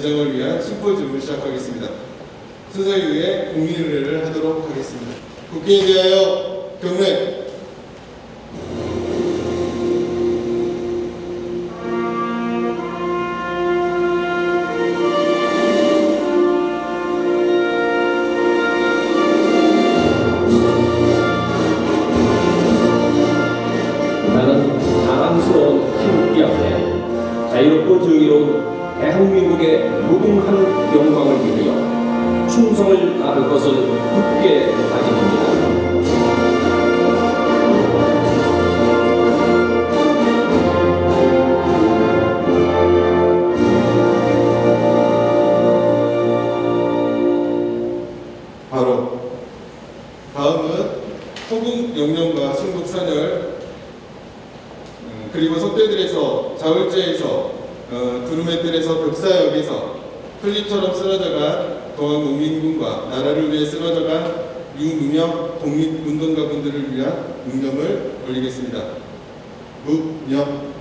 지정을 위한 심포지움을 시작하겠습니다. 순서에 의해 공민의례를 하도록 하겠습니다. 국회에 대하여 경례. 나는 자랑스러운 희극기 앞에 자유롭고 정의로운 대한민국의 무궁한 영광을 위하여 충성을 다할 것을 굳게 다짐합니다. 바로 다음은 소국 영령과 순국 산열, 그리고 석대들에서 자울제에서 두루맨들에서 벽사역에서 풀잎처럼 쓰러져간 동학농민군과 나라를 위해 쓰러져간 유무명 독립운동가분들을 위한 묵념을 올리겠습니다. 묵념.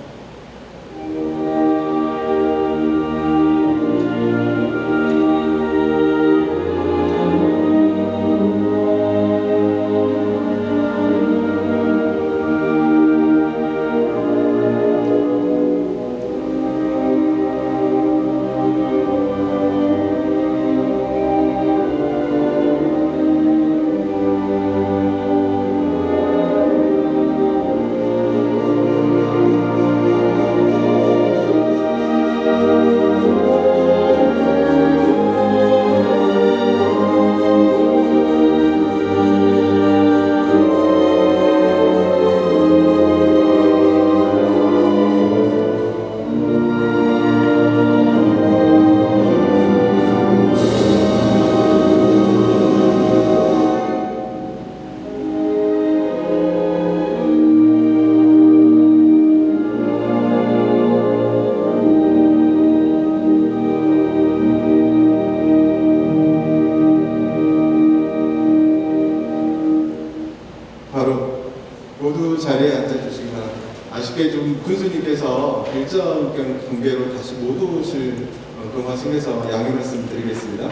모두 자리에 앉아주시기 바랍니다. 아쉽게 좀 군수님께서 일정 관계로 다시 못 오실 동화승에서 양해 말씀 드리겠습니다.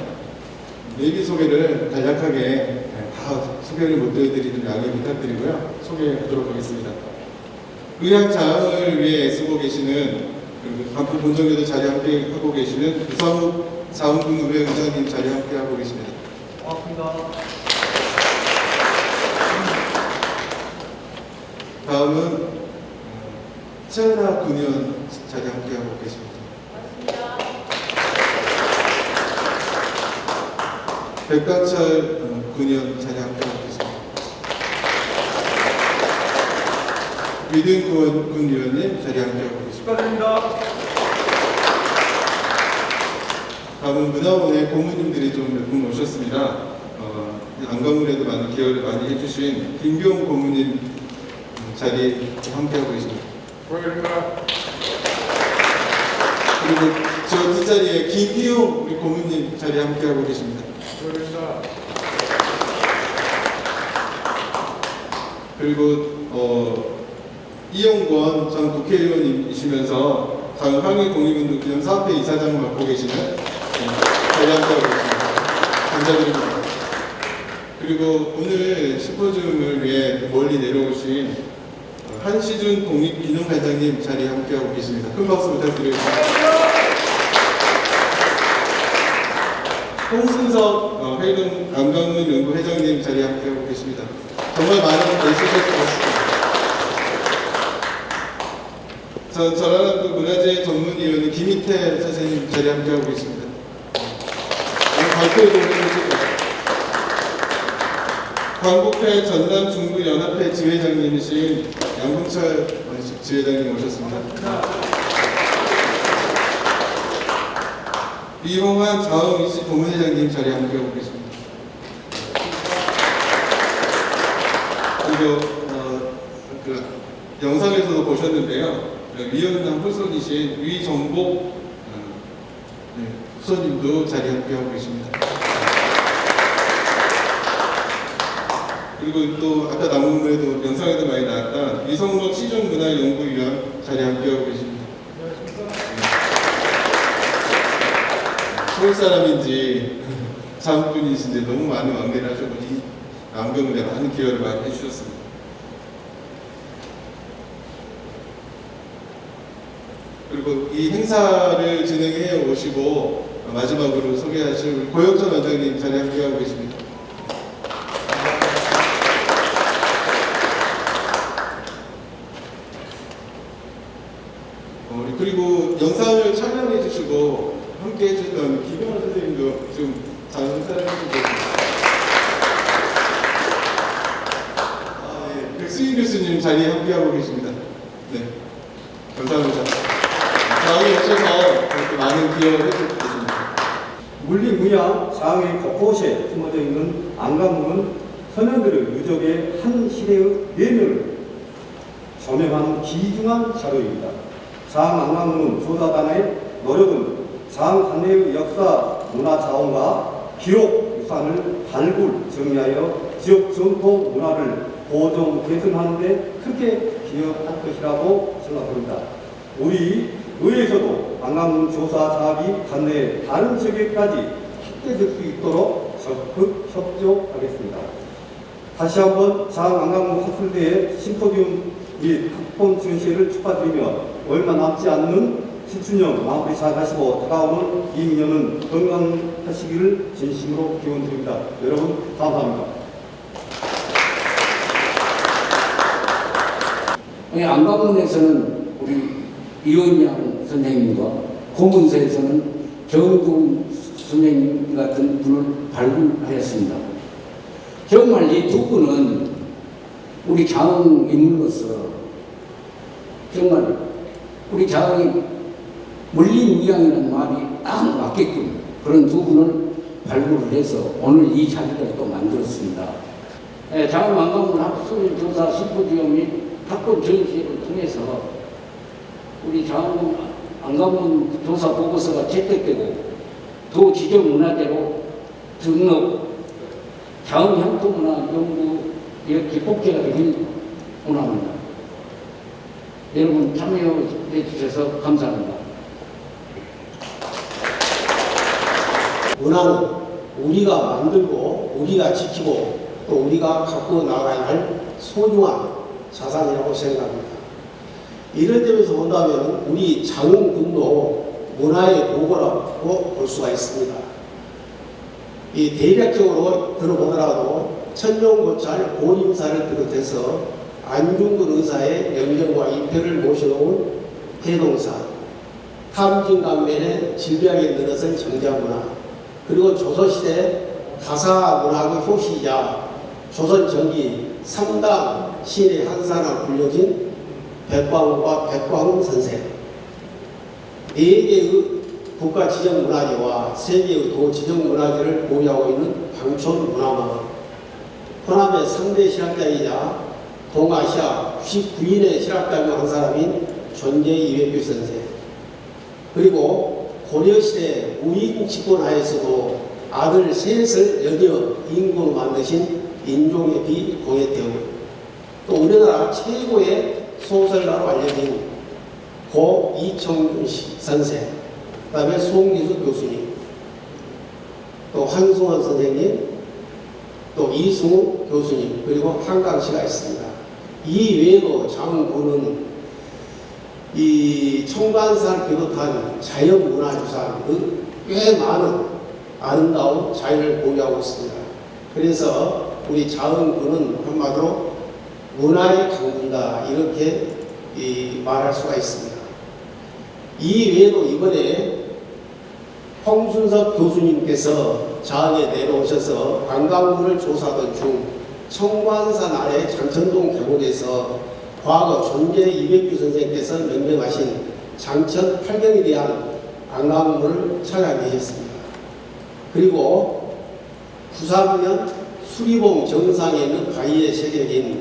예비 소개를 간략하게 다 소개를 못 해드리는 양해 부탁드리고요. 소개하도록 하겠습니다. 의학자흥을 위해 애쓰고 계시는 그리고 반포 본정에도 자리 함께 하고 계시는 우상욱 자흥군의회 의장님 자리 함께 하고 계십니다. 고맙습니다. 다음은 최은하 군의원 자리 함께 하고 계십니다. 백강철 군의원 자리 함께 하고 계십니다. 위등군 군의원님 자리 함께 하고 계십니다. 축하드립니다. 다음은 문화원의 고모님들이 좀 몇 분 오셨습니다. 안강문에도 많은 기여를 많이 해주신 김병 고모님 자리에 함께하고 계십니다. 그리고 저 뒷자리에 김희용 우리 고모님 자리에 함께하고 계십니다. 그리고 이용권 전 국회의원이시면서 황해 독립운동기념 사업회 이사장을 맡고 계시는 자리에 함께하고 계십니다. 감사드립니다. 그리고 오늘 심포지움을 위해 멀리 내려오신 한시준 독립기념관장님 자리에 함께하고 계십니다. 큰 박수 부탁드리겠습니다. 홍순석 회동 안강문 연구회장님 자리에 함께하고 계십니다. 정말 많은 애쓰셨을 것 같습니다. 전 전라남도 문화재 전문위원회 김희태 선생님 자리에 함께하고 계십니다. 발표에 동행해주실 것 같습니다. 광복회 전남중부연합회 지회장님이신 양봉철 지회장님 오셨습니다. 이홍환 자흥이시 부문회장님 자리에 함께하고 계십니다. 그리고 영상에서도 보셨는데요. 위원장 후손이신 위정복 후손님도 자리에 함께하고 계십니다. 그리고 또 아까 나무문에도 영상에도 많이 나왔던 위성록 시종문화연구위원 자리에 함께하고 계십니다. 서울 사람인지 자국분이신지 너무 많은 왕래를 하셔서 이 남경문에 많은 기여를 많이 해주셨습니다. 그리고 이 행사를 진행해 오시고 마지막으로 소개하실 우리 고혁전 원장님 자리에 함께하고 계십니다. 그리고 영상을 촬영해 주시고 함께 해주셨던 기병환 선생님도 좀 잘 행사를 해주시고 네. 백수인 교수님 자리에 함께하고 계십니다. 네, 감사합니다. 다음에 오셔서 그렇게 많은 기여를 해주셨습니다. 물리무양 장의 곳곳에 숨어져 있는 안강문은 선현들의 유적의 한 시대의 내면을 조명하는 귀중한 자료입니다. 장안강문은 조사단의 노력은 장간내의 역사, 문화 자원과 기록 유산을 발굴, 정리하여 지역 전통 문화를 보존, 개선하는 데 크게 기여할 것이라고 생각합니다. 우리 의회에서도 안강문 조사 사업이 관내 다른 지역에까지 확대될 수 있도록 적극 협조하겠습니다. 다시 한번 장안강문 학술대회 심포지움 및 학본 전시회를 축하드리며 얼마 남지 않는 신춘년 마무리 잘 하시고 다가오는 2년은 건강하시기를 진심으로 기원드립니다. 여러분 감사합니다. 안강문에서는 우리 이원양 선생님과 고문서에서는 정동 선생님 같은 분을 발굴하였습니다. 정말 이 두 분은 우리 장흥 인물로서 정말 우리 장흥이 물리무양이라는 말이 딱 맞게끔 그런 두 분을 발굴을 해서 오늘 이 자리를 또 만들었습니다. 장흥 안강문 학술조사 심포지움 및 학본 전시회를 통해서 우리 장흥 안강문 조사 보고서가 채택되고 도 지적 문화재로 등록 장흥 향토문화 연구 기폭제가 되길 원합니다. 여러분 참여해 주셔서 감사합니다. 문화는 우리가 만들고 우리가 지키고 또 우리가 갖고 나가야 할 소중한 자산이라고 생각합니다. 이런 점에서 본다면 우리 장흥군도 문화의 보고라고 볼 수가 있습니다. 이 대략적으로 들어보더라도 천룡고찰 고림사를 비롯해서 안중근 의사의 명령과 입회를 모셔놓은 해동사, 탐진강면의 질비하게 늘어선 정자문화, 그리고 조선시대 가사문학의 효시이자 조선전기 3당 신의 한사로 불려진 백광우와 백광훈 선생, 4개의 국가 지정 문화재와 3개의 도 지정 문화재를 보유하고 있는 방촌 문화마을, 호남의 3대 실학자이자 동아시아 99인의 실학자중 한 사람인 존재 이회규 선생, 그리고 고려시대 우익 집권하에서도 아들 셋을 여겨 인구로 만드신 인종의 비 공예태우, 또 우리나라 최고의 소설가로 알려진 고 이청준 선생, 그 다음에 송기수 교수님, 또 한승원 선생님, 또 이승우 교수님, 그리고 한강씨가 있습니다. 이 외에도 장군은 이 청관사를 비롯한 자연문화유산 등 꽤 많은 아름다운 자연을 보유하고 있습니다. 그래서 우리 장군은 한마디로 문화의 강국이다 이렇게 말할 수가 있습니다. 이 외에도 이번에 홍순석 교수님께서 장에 내려오셔서 관광문을 조사하던 중 청관산 아래 장천동 계곡에서 과거 존재 이백규 선생께서 명명하신 장천 8경에 대한 관광문을 찾아내셨습니다. 그리고 93년 수리봉 정상에 있는 바위에 새겨진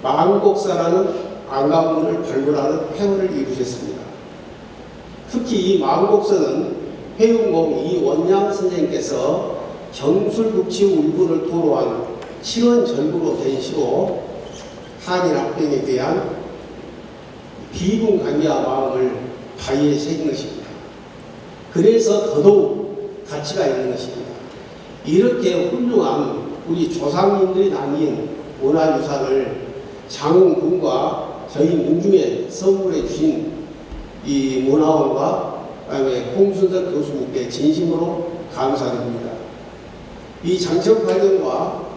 망곡사라는 관광문을 발굴하는 폐허를 이루셨습니다. 특히 이 망곡서는 회윤공 이원양 선생께서 경술국치 울분을 토로한 칠원절구로 된 시로 한일합병에 대한 비군관계와 마음을 바위에 새긴 것입니다. 그래서 더더욱 가치가 있는 것입니다. 이렇게 훌륭한 우리 조상님들이 남긴 문화유산을 장흥군과 저희 민중에 선물해 주신 이 문화원과 그다음에 홍순석 교수님께 진심으로 감사드립니다. 이 장천팔경과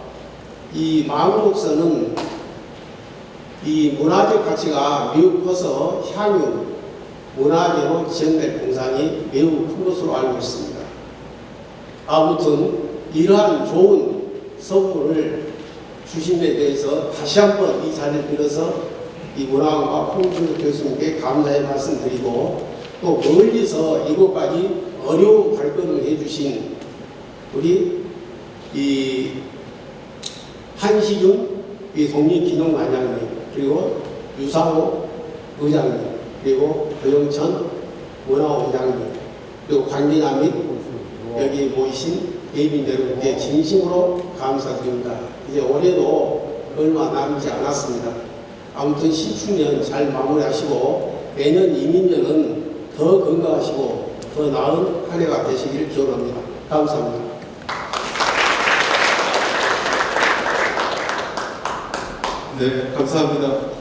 이 마음독서는 이 문화적 가치가 매우 커서 향유 문화재로 지정될 공산이 매우 큰 것으로 알고 있습니다. 아무튼 이러한 좋은 선물을 주심에 대해서 다시 한번 이 자리를 빌어서 이 문화원과 홍준석 교수님께 감사의 말씀드리고, 또 멀리서 이곳까지 어려운 발걸음을 해주신 우리 이 한시중 이 독립기념관장님, 그리고 유상호 의장님, 그리고 고영천 문화원장님, 그리고 관계자 및 여기 모이신 예빈 여러분께 진심으로 감사드립니다. 이제 올해도 얼마 남지 않았습니다. 아무튼 신축년 잘 마무리하시고 내년 이민년은 더 건강하시고 더 나은 한 해가 되시길 기원합니다. 감사합니다. 네, 감사합니다.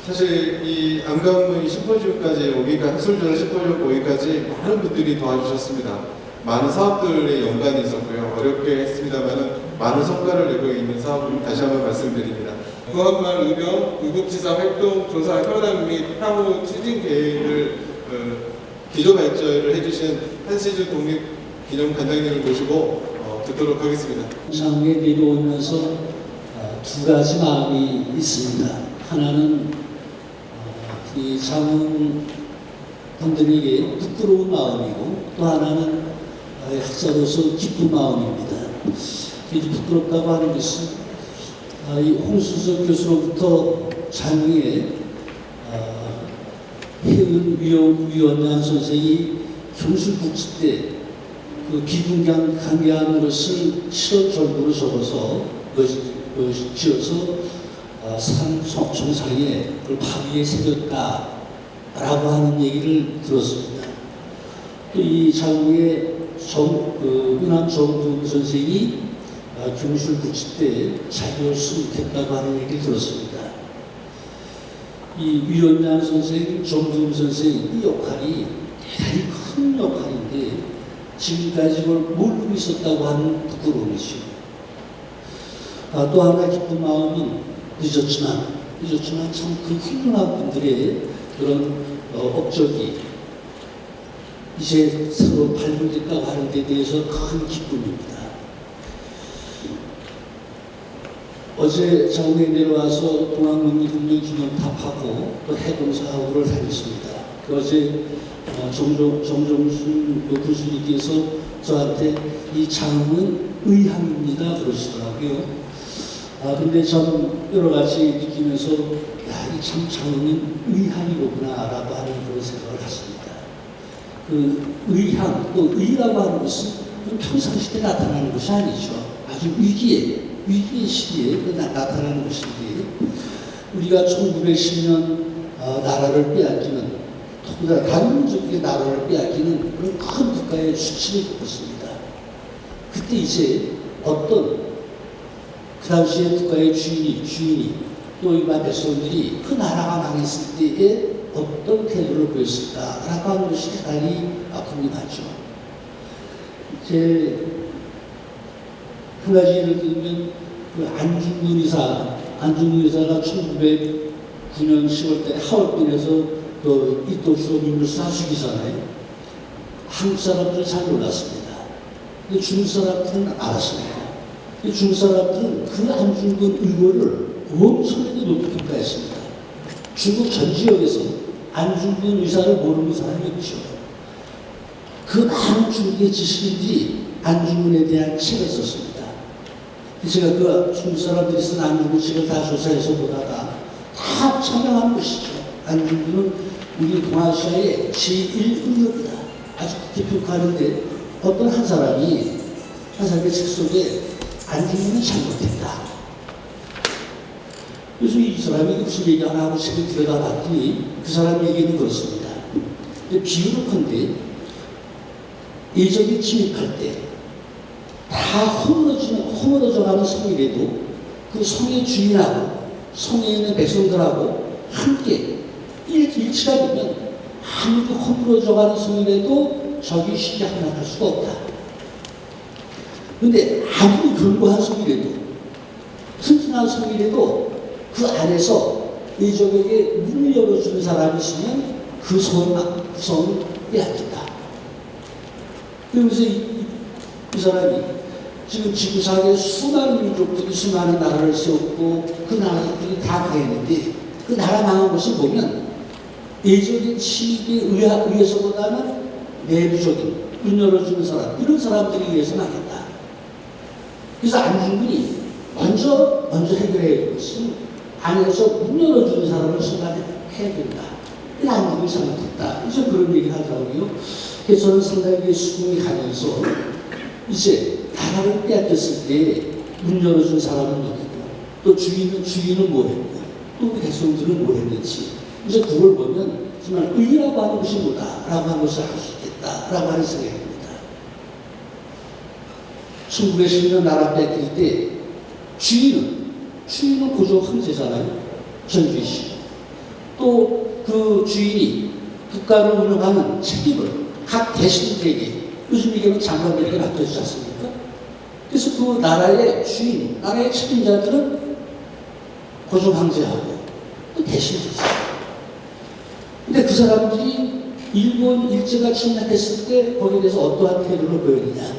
사실 이 안강문 심포지움까지 오기까지, 학술조사 심포지움 오기까지 많은 분들이 도와주셨습니다. 많은 사업들의 연관이 있었고요. 어렵게 했습니다만 많은 성과를 내고 있는 사업을 다시 한번 말씀드립니다. 구한말 의병, 구급지사 활동, 조사 현황 및 향후 추진 계획을 기조발전을 해주신 한시중 독립기념관장님을 모시고 듣도록 하겠습니다. 장에 내려오면서 두 가지 마음이 있습니다. 하나는 이 장흥 분들에게 부끄러운 마음이고, 또 하나는 학자로서 기쁜 마음입니다. 부끄럽다고 하는 것은 이 홍순석 교수로부터 장흥에 해은 위원장 선생이 경술국지 때 그 비군경 강개하는 것을 실어절구로 적어서 지어서 산 정상에 그걸 바위에 새겼다라고 하는 얘기를 들었습니다. 또 이 장흥의 은암 정두훈 선생이 경술국지 때 자기를 수록했다고 하는 얘기를 들었습니다. 이 위원장 선생, 정두훈 선생 이 역할이 대단히 큰 역할인데 지금까지 그걸 모르고 있었다고 하는 부끄러움이죠. 또 하나 기쁜 마음은 늦었지만 참 그 훌륭한 분들의 그런 업적이 이제 서로 발굴됐다고 하는 데 대해서 큰 기쁨입니다. 어제 장흥에 내려와서 동학문민국민기념탑하고 또 해동사하고를 다녔습니다. 어제 정종순 교수님께서 저한테 이 장흥은 의향입니다 그러시더라고요. 근데 전 여러 가지 느끼면서 이 참 장흥은 의향이로구나라고 하는 그런 생각을 했습니다. 그 의향, 또 의라고 하는 것은 평상시에 나타나는 것이 아니죠. 아주 위기의 시기에 나타나는 것인데, 우리가 1910년 나라를 빼앗기는, 또보다 다른 민족의 나라를 빼앗기는 그런 큰 국가의 수치를 겪었습니다. 그때 이제 어떤 그 당시에 국가의 주인이 또 일반 백성들이 그 나라가 망했을 때에 어떤 태도를 보였을까라고 하는 것이 대단히 궁금하죠. 이제 한 가지 예를 들면 그 안중근 의사가 1909년 10월달에 하얼빈에서 또 이토수 민물수 하수기잖아요. 한국 사람들은 잘 몰랐습니다. 근데 중국 사람들은 알았습니다. 중국 사람들은 그 안중근 의거를 엄청나게 높이 평가했습니다. 중국 전 지역에서 안중근 의사를 모르는 사람이 없죠. 그 많은 중국의 지식인들이 안중근에 대한 책을 썼습니다. 제가 그 중국 사람들이 쓴 안중근 책을 다 조사해서 보다가 다 청명한 것이죠. 안중근은 우리 동아시아의 제1의역이다. 아주 깊이 평가하는데 어떤 한 사람의 책 속에 안중근은 잘못했다. 그래서 이 사람이 무슨 얘기 하나 하고 책을 들여다봤더니 그 사람 얘기는 그렇습니다. 비유를 건데 예적이 침입할 때 다 허물어져가는 성이라도 그 성의 주인하고 성에 있는 백성들하고 함께 일치가 되면 아무리 허물어져가는 성이라도 적이 쉽게 함락할 수가 없다. 그런데 아무리 견고한 성이라도 튼튼한 성이라도 그 안에서 이 적에게 문을 열어주는 사람이 있으면 그 성은 빼앗긴다. 그러면서 이 사람이 지금 지구상에 수많은 민족들이 수많은 나라를 세웠고 그 나라들이 다 그랬는데 그 나라 망한 것을 보면 예적인 침입에 의해서보다는 내부적인 문 열어주는 사람 이런 사람들에 의해서 망했다. 그래서 안중근이 먼저 해결해야 될 것은 안에서 문 열어주는 사람을 생각해야 된다. 안중근이 생각했다. 이제 그런 얘기를 하더라고요. 그래서 저는 상당히 수긍이 가면서 이제 나라를 빼앗겼을 때 문 열어준 사람은 누구고 또 주인은 뭐 했고 또 우리 백성들은 뭐 했는지 이제 그걸 보면 정말 의라고 하는 것이 뭐다라고 하는 것을 알 수 있겠다라고 하는 생각입니다. 1910년 나라 뺏길 때 주인은 고조 황제잖아요. 전주시. 또 그 주인이 국가를 운영하는 책임을 각 대신들에게 요즘 얘기하면 장관들에게 맡겨주지 않습니까? 그래서 그 나라의 주인, 나라의 책임자들은 고조 황제하고 또 대신들이죠. 근데 그 사람들이 일본 일제가 침략했을 때 거기에 대해서 어떠한 태도를 보였느냐.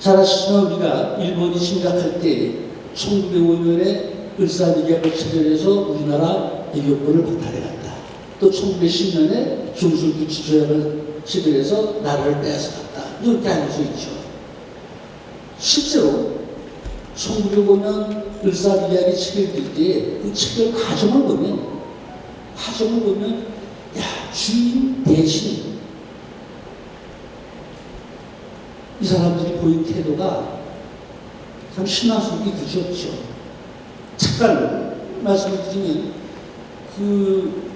잘 아시지만 우리가 일본이 침략할 때 1905년에 을사늑약을 체결해서 우리나라 애교권을 박탈해갔다. 또 1910년에 중술부치조약을 체결해서 나라를 빼앗아갔다. 이렇게 알려져 있죠. 실제로 1905년 을사늑약이 체결될 때 그 체결 과정을 보면 주인 대신 이 사람들이 보인 태도가 참 신화스럽게 그지없죠. 잠깐 말씀을 드리면 그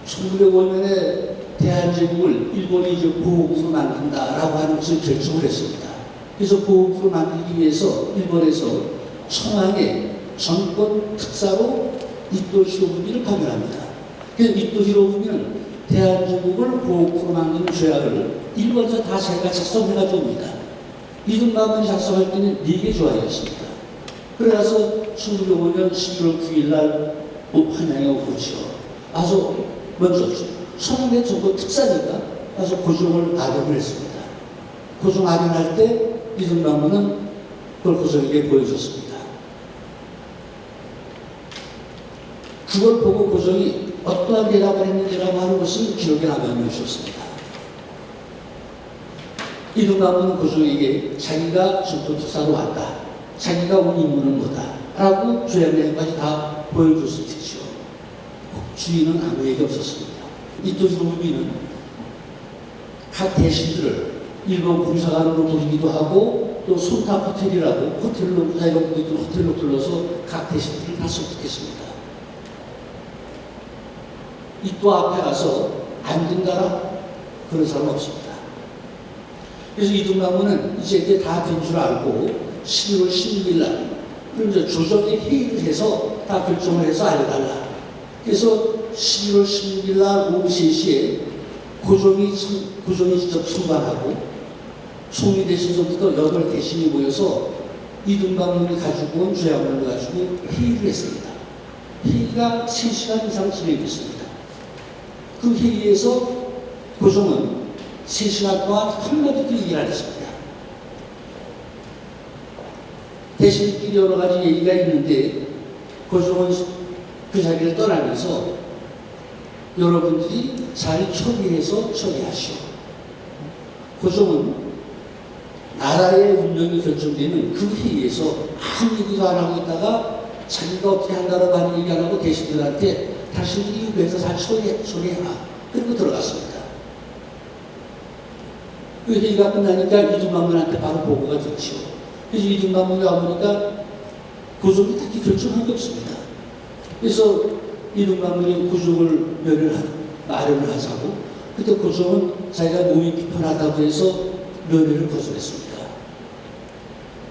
1905년에 대한제국을 일본이 이제 보호국으로 만든다라고 하는 것을 결정을 했습니다. 그래서 보호국으로 만들기 위해서 일본에서 청와의 정권 특사로 이토 히로부미를 파견합니다. 그래서 이토 히로부미는 대한제국을 보호국으로 만드는 조약을 일본에서 다 자기가 작성해가지고 옵니다. 이등반문이 작성할 때는 4개 조약이었습니다. 그래서 1905년 11월 9일 날 한양에 오고죠. 와서 먼저 청와대 정권 특사니까 와서 고종을 아련을 했습니다. 고종 아련할 때 이등반문은 그걸 고종에게 보여줬습니다. 그걸 보고 고종이 어떠한 대답을 했는지라고 하는 것은 기록에 남겨주셨습니다. 이등반문은 고종에게 자기가 정권 특사로 왔다. 자기가 온 임무는 뭐다. 라고 조약내용까지 다 보여줬을 테죠. 주인은 아무 얘기 없었습니다. 이토 히로부미는 각 대신들을 일본 공사관으로 부르기도 하고 또 손탑 호텔이라고 호텔로 자기가 부르기도 호텔로 불러서 각 대신들을 다 설득했습니다. 이토 앞에 가서 안 된다라 그런 사람 없습니다. 그래서 이등반문은 이제 이게 다 된 줄 알고 11월 16일 날 그럼 이제 조정에 회의를 해서 다 결정을 해서 알려달라. 그래서 11월 16일 날 오후 3시에 고종이 직접 순반하고 총리 대신서부터 8대신이 모여서 이등반문이 가지고 온 조약문을 가지고 회의를 했습니다. 회의가 3시간 이상 진행됐습니다. 그 회의에서 고종은 3시간 동안 한마디도 얘기를 안 했습니다. 대신들끼리 여러 가지 얘기가 있는데 고종은 그 자리를 떠나면서 여러분들이 잘 처리하시오. 고종은 나라의 운명이 결정되는 그 회의에서 아무 얘기도 안 하고 있다가 자기가 어떻게 한다라고 하는 얘기 안 하고 대신들한테 당신들이 위에서 잘 처리해라. 그리고 들어갔습니다. 그 회의가 끝나니까 이등반문한테 바로 보고가 됐죠. 그래서 이등반문이 와보니까 고종이 딱히 결정한 게 없습니다. 그래서 이등반문이 고종을 마련을 하자고 그때 고종은 자기가 몸이 불편하다고 해서 면회를 거절했습니다.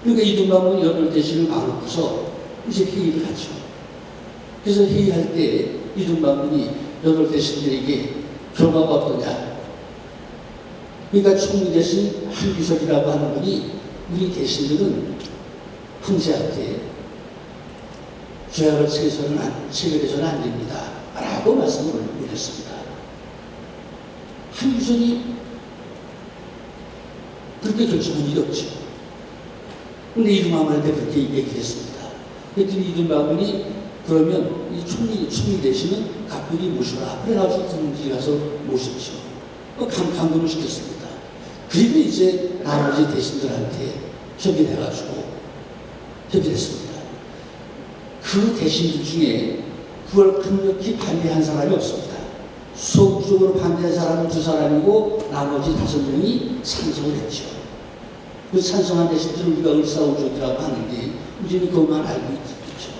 그러니까 이등반문 여덟대신을 막놓고서 이제 회의를 하죠. 그래서 회의할 때 이등반문이 여덟대신들에게 결과가 어떠냐. 그러니까 총리 대신 한규석이라고 하는 분이 우리 대신들은 황제한테 조약을 체결해서는 안 됩니다. 라고 말씀을 올렸습니다. 한규석이 그렇게 결정한 일이 없죠. 근데 이등반문한테 그렇게 얘기를 했습니다. 그랬더니 이등반문이 그러면 이 총리 대신은 각별히 모셔라. 그래가지고 군지 가서 모셨죠. 감금을 시켰습니다. 그리고 이제 나머지 대신들한테 협의해가지고 협의했습니다. 그 대신들 중에 그걸 강력히 반대한 사람이 없습니다. 소극적으로 반대한 사람은 2사람이고 나머지 5명이 찬성을 했죠. 그 찬성한 대신들을 우리가 을사오족이라고 하는데 우리는 그것만 알고 있죠.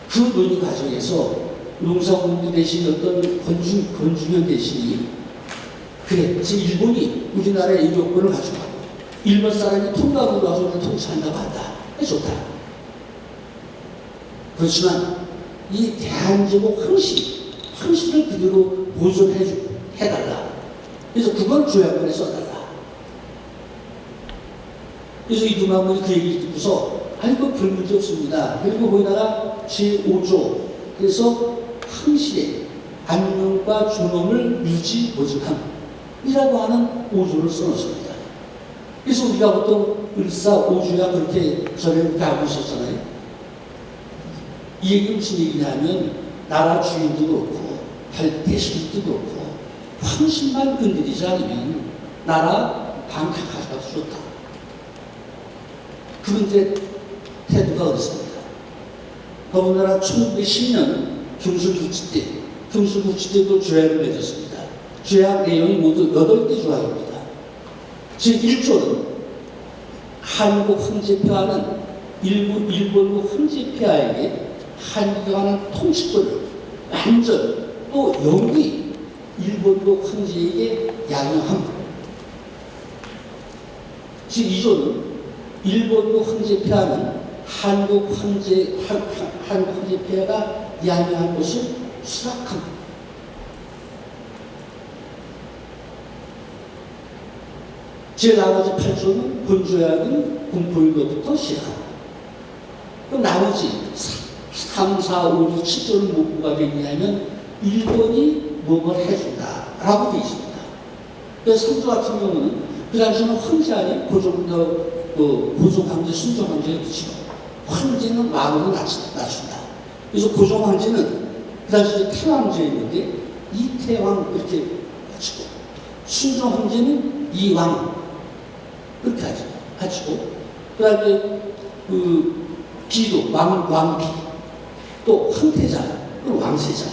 그 논의 과정에서 농사공부 대신이었던 권중현 대신이 그래, 지금 일본이 우리나라의 인력권을 가져가고 일본 사람이 통감으로 와서 우리를 통치한다고 한다. 좋다. 그렇지만 이 대한제국 항시를 그대로 보존해달라. 그래서 그걸 조약문에 써달라. 그래서 이등반문이 그 얘기를 듣고서 아니 그 별 문제 없습니다. 그리고 거기다가 제5조 그래서 항시의 안녕과 존엄을 유지 보증함이라고 하는 5조를 써놓습니다. 그래서 우리가 보통 을사오주야 그렇게 전에 그렇게 알고 있었잖아요. 이 얘기는 무슨 얘기냐면 나라 주인도 그렇고 대신도 그렇고 황신만 건드리지 않으면 나라 방카 가져가서 좋다. 그분들의 태도가 어떻습니까? 더군다나 1910년 경술국지 때도 조약을 맺었습니다. 조약 내용이 모두 8개 조약입니다. 제1조는 한국 황제폐하는 일본국 황제폐하에게 한국에 관한 통치권을 완전 또 영구히 일본국 황제에게 양용함. 제2조는 일본국 황제폐하는 한국 황제폐하가 양용한 것을 수락함. 제 나머지 8조는 본조약은 군포일로부터 시작함. 그럼 나머지 3, 4, 5, 6, 7조는 뭐가 되냐면 일본이 뭐뭘 해준다라고 되어 있습니다. 그래서 3조 같은 경우는 그 당시에는 황제 아닌 고종 황제, 순종 황제를 붙이고 황제는 왕으로 낮춘다. 그래서 고종 황제는 그 당시에 태왕제였는데 이태왕 이렇게 낮추고 순종 황제는 이왕 그렇게 갖추고 그 다음에 비도 왕비 또 황태자 왕세자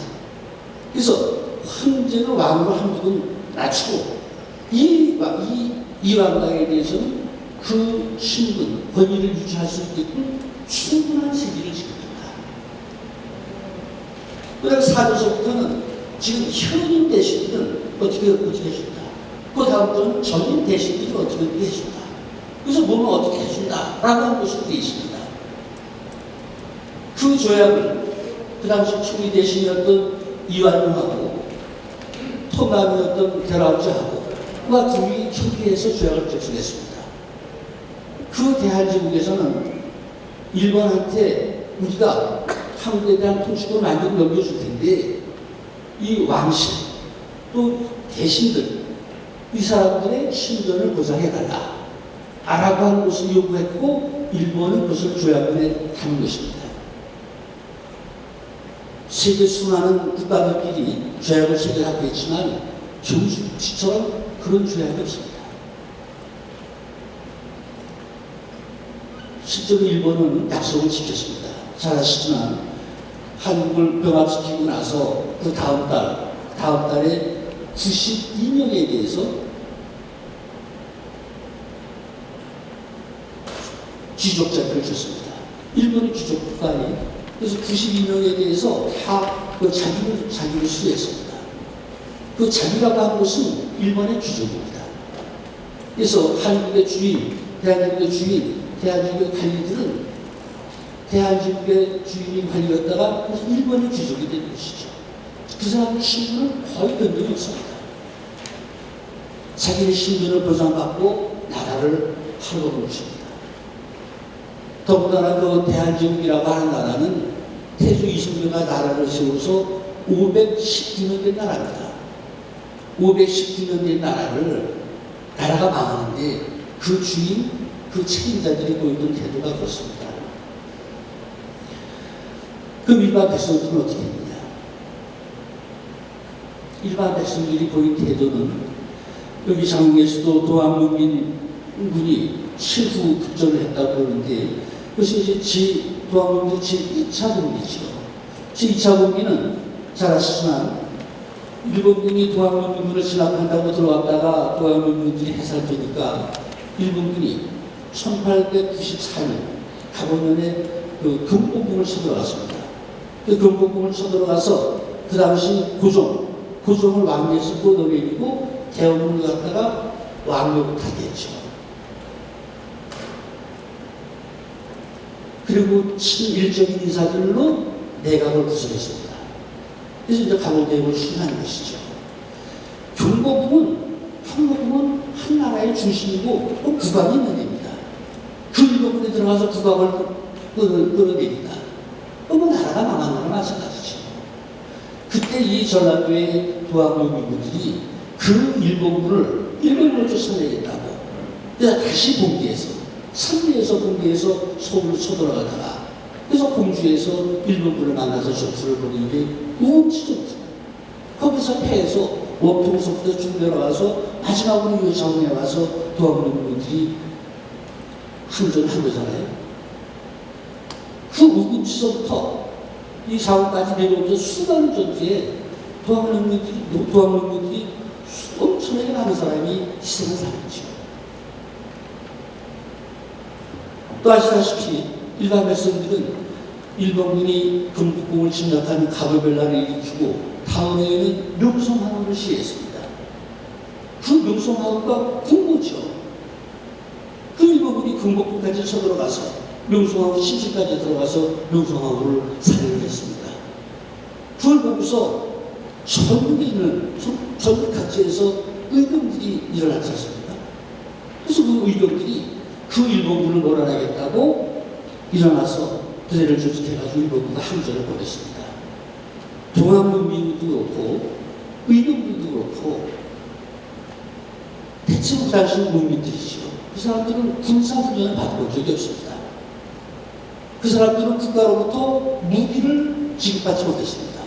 그래서 황제를 왕으로 한국은 낮추고 이 왕당에 대해서는 그 신분 권위를 유지할 수 있게끔 충분한 세기를 지급한다. 그 다음 4조서부터는 지금 현임 대신들은 어떻게 해준다. 그 다음부터는 전임 대신들이 어떻게 해준다. 그래서 몸을 어떻게 해준다 라고 하는 것으로 되어 있습니다. 그 조약을 그 당시 총리 대신이었던 이완용하고 통감이었던 대라우즈하고 그 둘이 협의해서 조약을 결정했습니다. 그 대한제국에서는 일본한테 우리가 한국에 대한 통치권을 완전히 넘겨줄 텐데 이 왕실 또 대신들 이 사람들의 신변을 보장해달라 라고 하는 것을 요구했고 일본은 그것을 조약문에 담은 것입니다. 세계 수많은 국가들끼리 조약을 체결하고 있지만 경술국지처럼 그런 조약이 없습니다. 실제로 일본은 약속을 지켰습니다. 잘 아시지만 한국을 병합시키고 나서 그 다음 달에 92명에 대해서 귀족자표를 줬습니다. 일본이 귀족국가 아니에요. 그래서 92명에 대해서 다 자기를 수혜했습니다. 그 자기라고 한 것은 일본의 주적입니다. 그래서 한국의 주인, 대한민국의 주인, 대한민국의 관리들은 대한민국의 주인이 관리였다가 일본의 주적이 된 것이죠. 그 사람의 신분을 거의 변동이 없습니다. 자기의 신분을 보장받고 나라를 팔아먹은 것입니다. 더군다나 그 대한민국이라고 하는 나라는 태조 이성계가 나라를 세워서 519년 된 나라입니다. 519년 된 나라가 망하는데 그 주인, 그 책임자들이 보이던 태도가 그렇습니다. 그럼 일반 백성들은 어떻게 했느냐? 일반 백성들이 보인 태도는 여기 장국에서도 도항민군이 실후 급전을 했다고 그러는데 그것이 이제 도항민군 제2차 공기죠. 제2차 공기는 잘 아시지만 일본군이 도항민군을 진압한다고 들어왔다가 도항민군들이 해산되니까 일본군이 1894년 가보면에 그 금복궁을 쳐들어갔습니다. 그 금복궁을 쳐들어가서 그 당시 고종을 왕위에서 뻗어내리고 대원군을 갖다가 왕력을 타게 했죠. 그리고 친일적인 인사들로 내각을 구성했습니다. 그래서 이제 강원대국을 수행한 것이죠. 경복궁은 한 나라의 중심이고 꼭 국왕이 있는 데입니다. 그 일본군에 들어가서 국왕을 끌어내린다. 그러면 나라가 망한 거나 마찬가지죠. 그때 이 전라도의 도항민군들이 그 일본군을 쫓아내겠다고 그래서 다시 봉기해서 상류에서 봉기해서 서울로 쳐들어가다가 그래서 공주에서 일본군을 만나서 전투를 벌이는데 우험치죠. 거기서 패해서 원평서부터 쭉 내려와서 마지막으로 이 자원에 와서 도항민군들이 항전을 한 거잖아요. 그 우금치서부터 이 자원까지 내려오면서 수많은 전투에 도항민군들이 엄청나게 많은 사람이 희생을 당했죠. 또 아시다시피 일반 백성들은 일본군이 금국궁을 침략하는 가부별난을 일으키고 다음에는 명성황후를 시해했습니다. 그 명성황후가 궁모죠. 그 일본군이 금국궁까지 쳐들어가서 명성황후 침실까지 들어가서 명성황후를 살해를 했습니다. 그걸 보고서 전국에 있는 전국 각지에서 의병들이 일어나지 않습니까? 그래서 그 의병들이 그 일본군을 몰아내겠다고 일어나서 부대를 조직해가지고 일본군과 항전을 벌였습니다. 동학민군도 그렇고 의병들도 그렇고 대체로 그 당시 농민들이죠. 그 사람들은 군사훈련을 받아본 적이 없습니다. 그 사람들은 국가로부터 무기를 지급받지 못했습니다.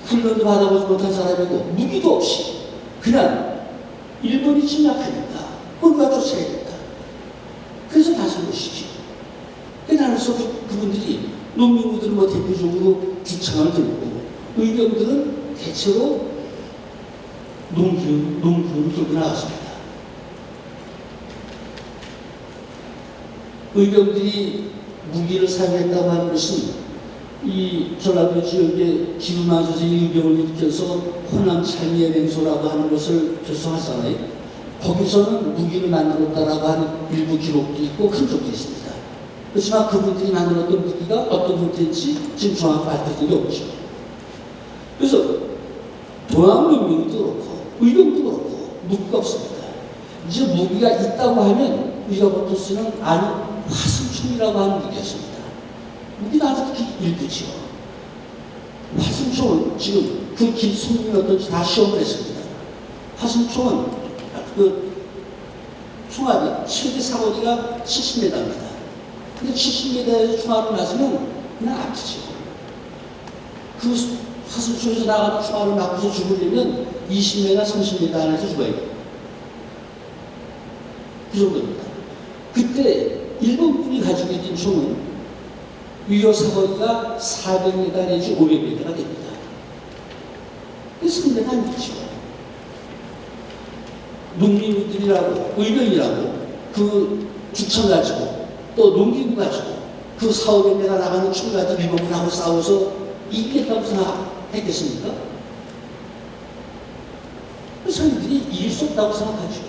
훈련도 받아보지 못한 사람이고 무기도 없이 그냥 일본이 침략하니까 그걸 쫓아야겠다. 그래서 나선 것이죠. 그래서 그분들이 농민부들은 뭐 대표적으로 주창을 들고 의병들은 대체로 농기를 들고 나왔습니다. 의병들이 무기를 사용했다고 하는 것은 이 전라도 지역에 김은만 선생이 의병을 일으켜서 호남 창의의 맹소라고 하는 것을 결성하잖아요. 거기서는 무기를 만들었다라고 하는 일부 기록도 있고 흔적도 있습니다. 그렇지만 그분들이 만들었던 무기가 어떤 형태인지 지금 정확히 밝혀진 게 없죠. 그래서 동학민군도 그렇고 의병도 그렇고 무기가 없습니다. 이제 무기가 있다고 하면 우리가 보통 쓰는 화승총이라고 하는 무기였습니다. 무기는 아주 일부지요. 화승총은 지금 그 길 성능이 어떤지 다 시험을 했습니다. 화승총은 그 총알이 최대 사거리가 70m입니다. 근데 70m에서 총알을 맞으면 그냥 아프죠. 그 화승총에서 나가는 총알을 맞고서 죽으려면 20m, 30m 안에서 죽어야 돼요. 그 정도입니다. 그때 일본군이 가지고 있던 총은 유효 사거리가 400m 내지 500m가 됩니다. 그래서 상대가 안 되죠. 농민들이라고 의병이라고 그 주천 가지고 또 농기구 가지고 그 400~500m 나가는 총 가지고 일본군하고 싸워서 이기겠다고 생각했겠습니까? 자기들이 이길 수 없다고 생각하죠.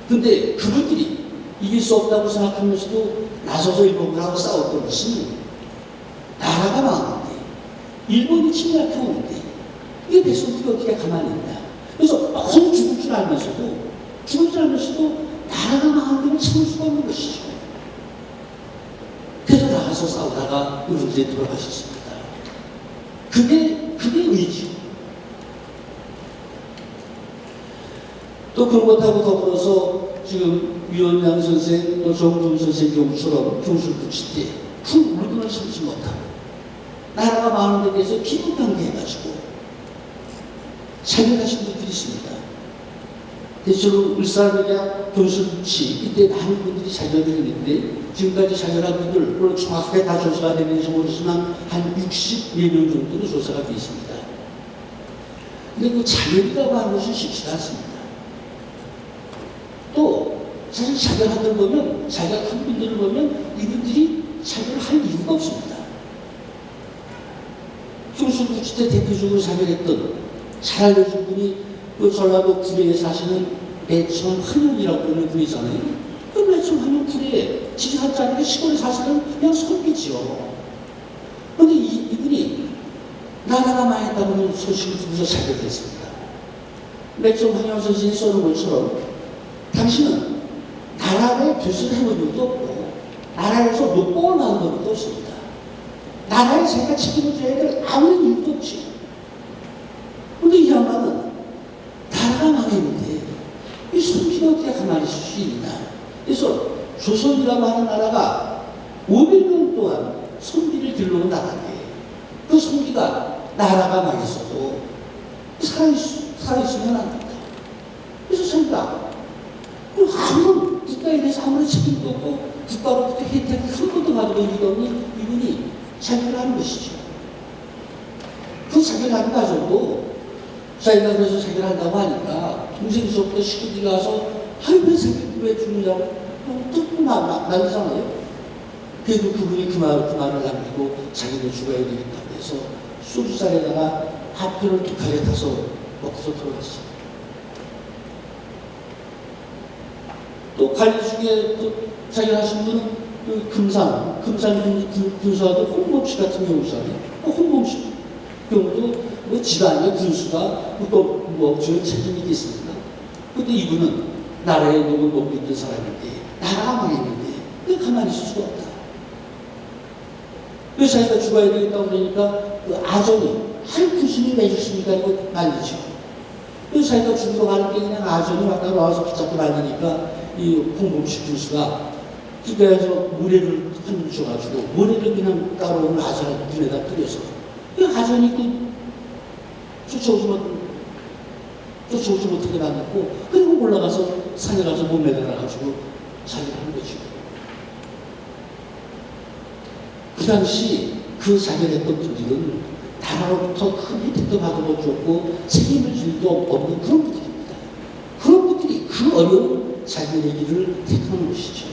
근데 그분들이 이길 수 없다고 생각하면서도 나서서 일본하고 싸웠던 것은 나라가 망하는데, 일본이 침략해 오는데, 이게 백성들이 어떻게 가만히 있냐. 그래서 너무 죽을 줄 알면서도 나라가 망하는 걸 참을 수가 없는 것이죠. 그래서 나가서 싸우다가 이분들이 돌아가셨습니다. 그게 의지요. 또 그런 것하고 더불어서 지금 위원장 선생, 또 정준 선생 경우처럼 교수를 붙일 때 그 물건을 참지 못하고 나라가 망하는 데 대해서 기분관계해가지고 자결하신 분들이 있습니다. 대체로 울산이나 교수부치 이때 많은 분들이 자결을 했는데 지금까지 자결한 분들 물론 정확하게 다 조사가 되는지 모르지만 한 64명 정도로 조사가 되어 있습니다. 근데 그 자결이라고 하는 것은 쉽지가 않습니다. 또 사실 자결한 분들을 보면 이분들이 자결을 할 이유가 없습니다. 교수부치 때 대표적으로 자결했던 잘 알려진 분이 그 전라도 구례에 사시는 매천 한영이라고 하는 분이잖아요. 그 매천 한영 구례에 지리산 자리에 시골에 사시는 그냥 선비지요. 그런데 이분이 나라가 망했다는 소식을 듣고서 자결했습니다. 매천 한영 선생이 써는 것처럼 당신은 나라에 빚을 해본 일도 없고 나라에서 녹봉을 만든 것도 없습니다. 나라에 제가 책임을 져야 될 아무런 이유도 없죠. 그런데 이 양반은 나라가 망했는데 이 선비가 어떻게 가만히 있을 수 있나. 그래서 조선이라고 하는 나라가 500년 동안 선비를 길러온 나라인데 그 선비가 나라가 망했어도 살아있으면 안 된다. 그래서 선비가 아무런 국가에 대해서 아무런 책임도 없고 국가로부터 혜택을 한 번도 받아본 일이 없는 이분이 자결을 하는 것이죠. 그 자결하는 과정도 자기가 그래서 자결한다고 하니까 동생서부터 식구들이 가서 왜 자결 왜 죽느냐고 뜯고 난리잖아요. 그래도 그분이 그 말을 남기고 자기는 죽어야 되겠다고 해서 소주잔에다가 화표를 2칸에 타서 먹고서 돌아갔어요. 또 관리 중에 또 자결하신 분은 그 금산 군수와도 홍범씨 같은 경우잖아요. 홍범씨 경우도 뭐 집안의 군수가 또 저희 책임이 있겠습니까? 근데 이분은 나라의 녹을 먹고 있는 사람인데 나라가 망했는데 왜 가만히 있을 수가 없다. 왜 자기가 죽어야 되겠다고 그러니까 그 아전이 군수님이 왜 죽습니까? 이거 난리죠. 왜 자기가 죽으러 가는 게 그냥 아전이 왔다 나와서 붙잡고 난리니까 이 홍범씨 군수가 기가에서 모래를 흔주셔가지고 모래를 그냥 따라오는 아전을 눈에다 뿌려서 그 아전이 쫓아오지 못하게 만들고 그리고 올라가서 산에 가서 못 매달아가지고 자기를 하는 거죠. 그 당시 그 자결했던 분들은 나라로부터 큰 혜택도 받아보지 없고 책임을 질 일도 없는 그런 분들입니다. 그런 분들이 그 어려운 자결의 길을 택하는 것이죠.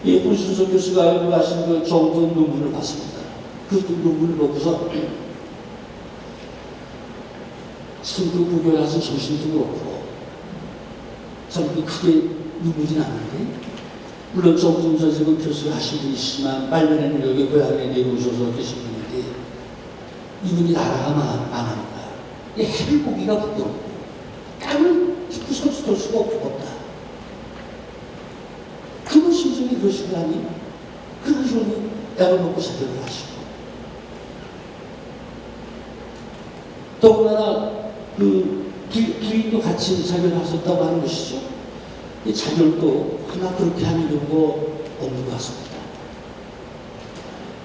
이 훈순서 교수가 알고 가신 그 정돈 논문을 봤습니다. 그 논문을 보고서 참 그 구교에 가서 정신도 그렇고 참 그 크게 눈물이 나는데 물론 정돈 선생은 교수를 하신 분이시지만 말년에는 여기 고향에 내려오셔서 계신 분인데 이분이 나라가 망하니까 해를 보기가 부끄럽고 땀을 딛고 설 수가 없다. 그분 심정이 그러시더니 그러시니 약을 먹고 자결을 하시고 더군다나 그 부인도 같이 자결을 하셨다고 하는 것이죠. 이 자결도 하나 그렇게 하는 경우가 없는 것 같습니다.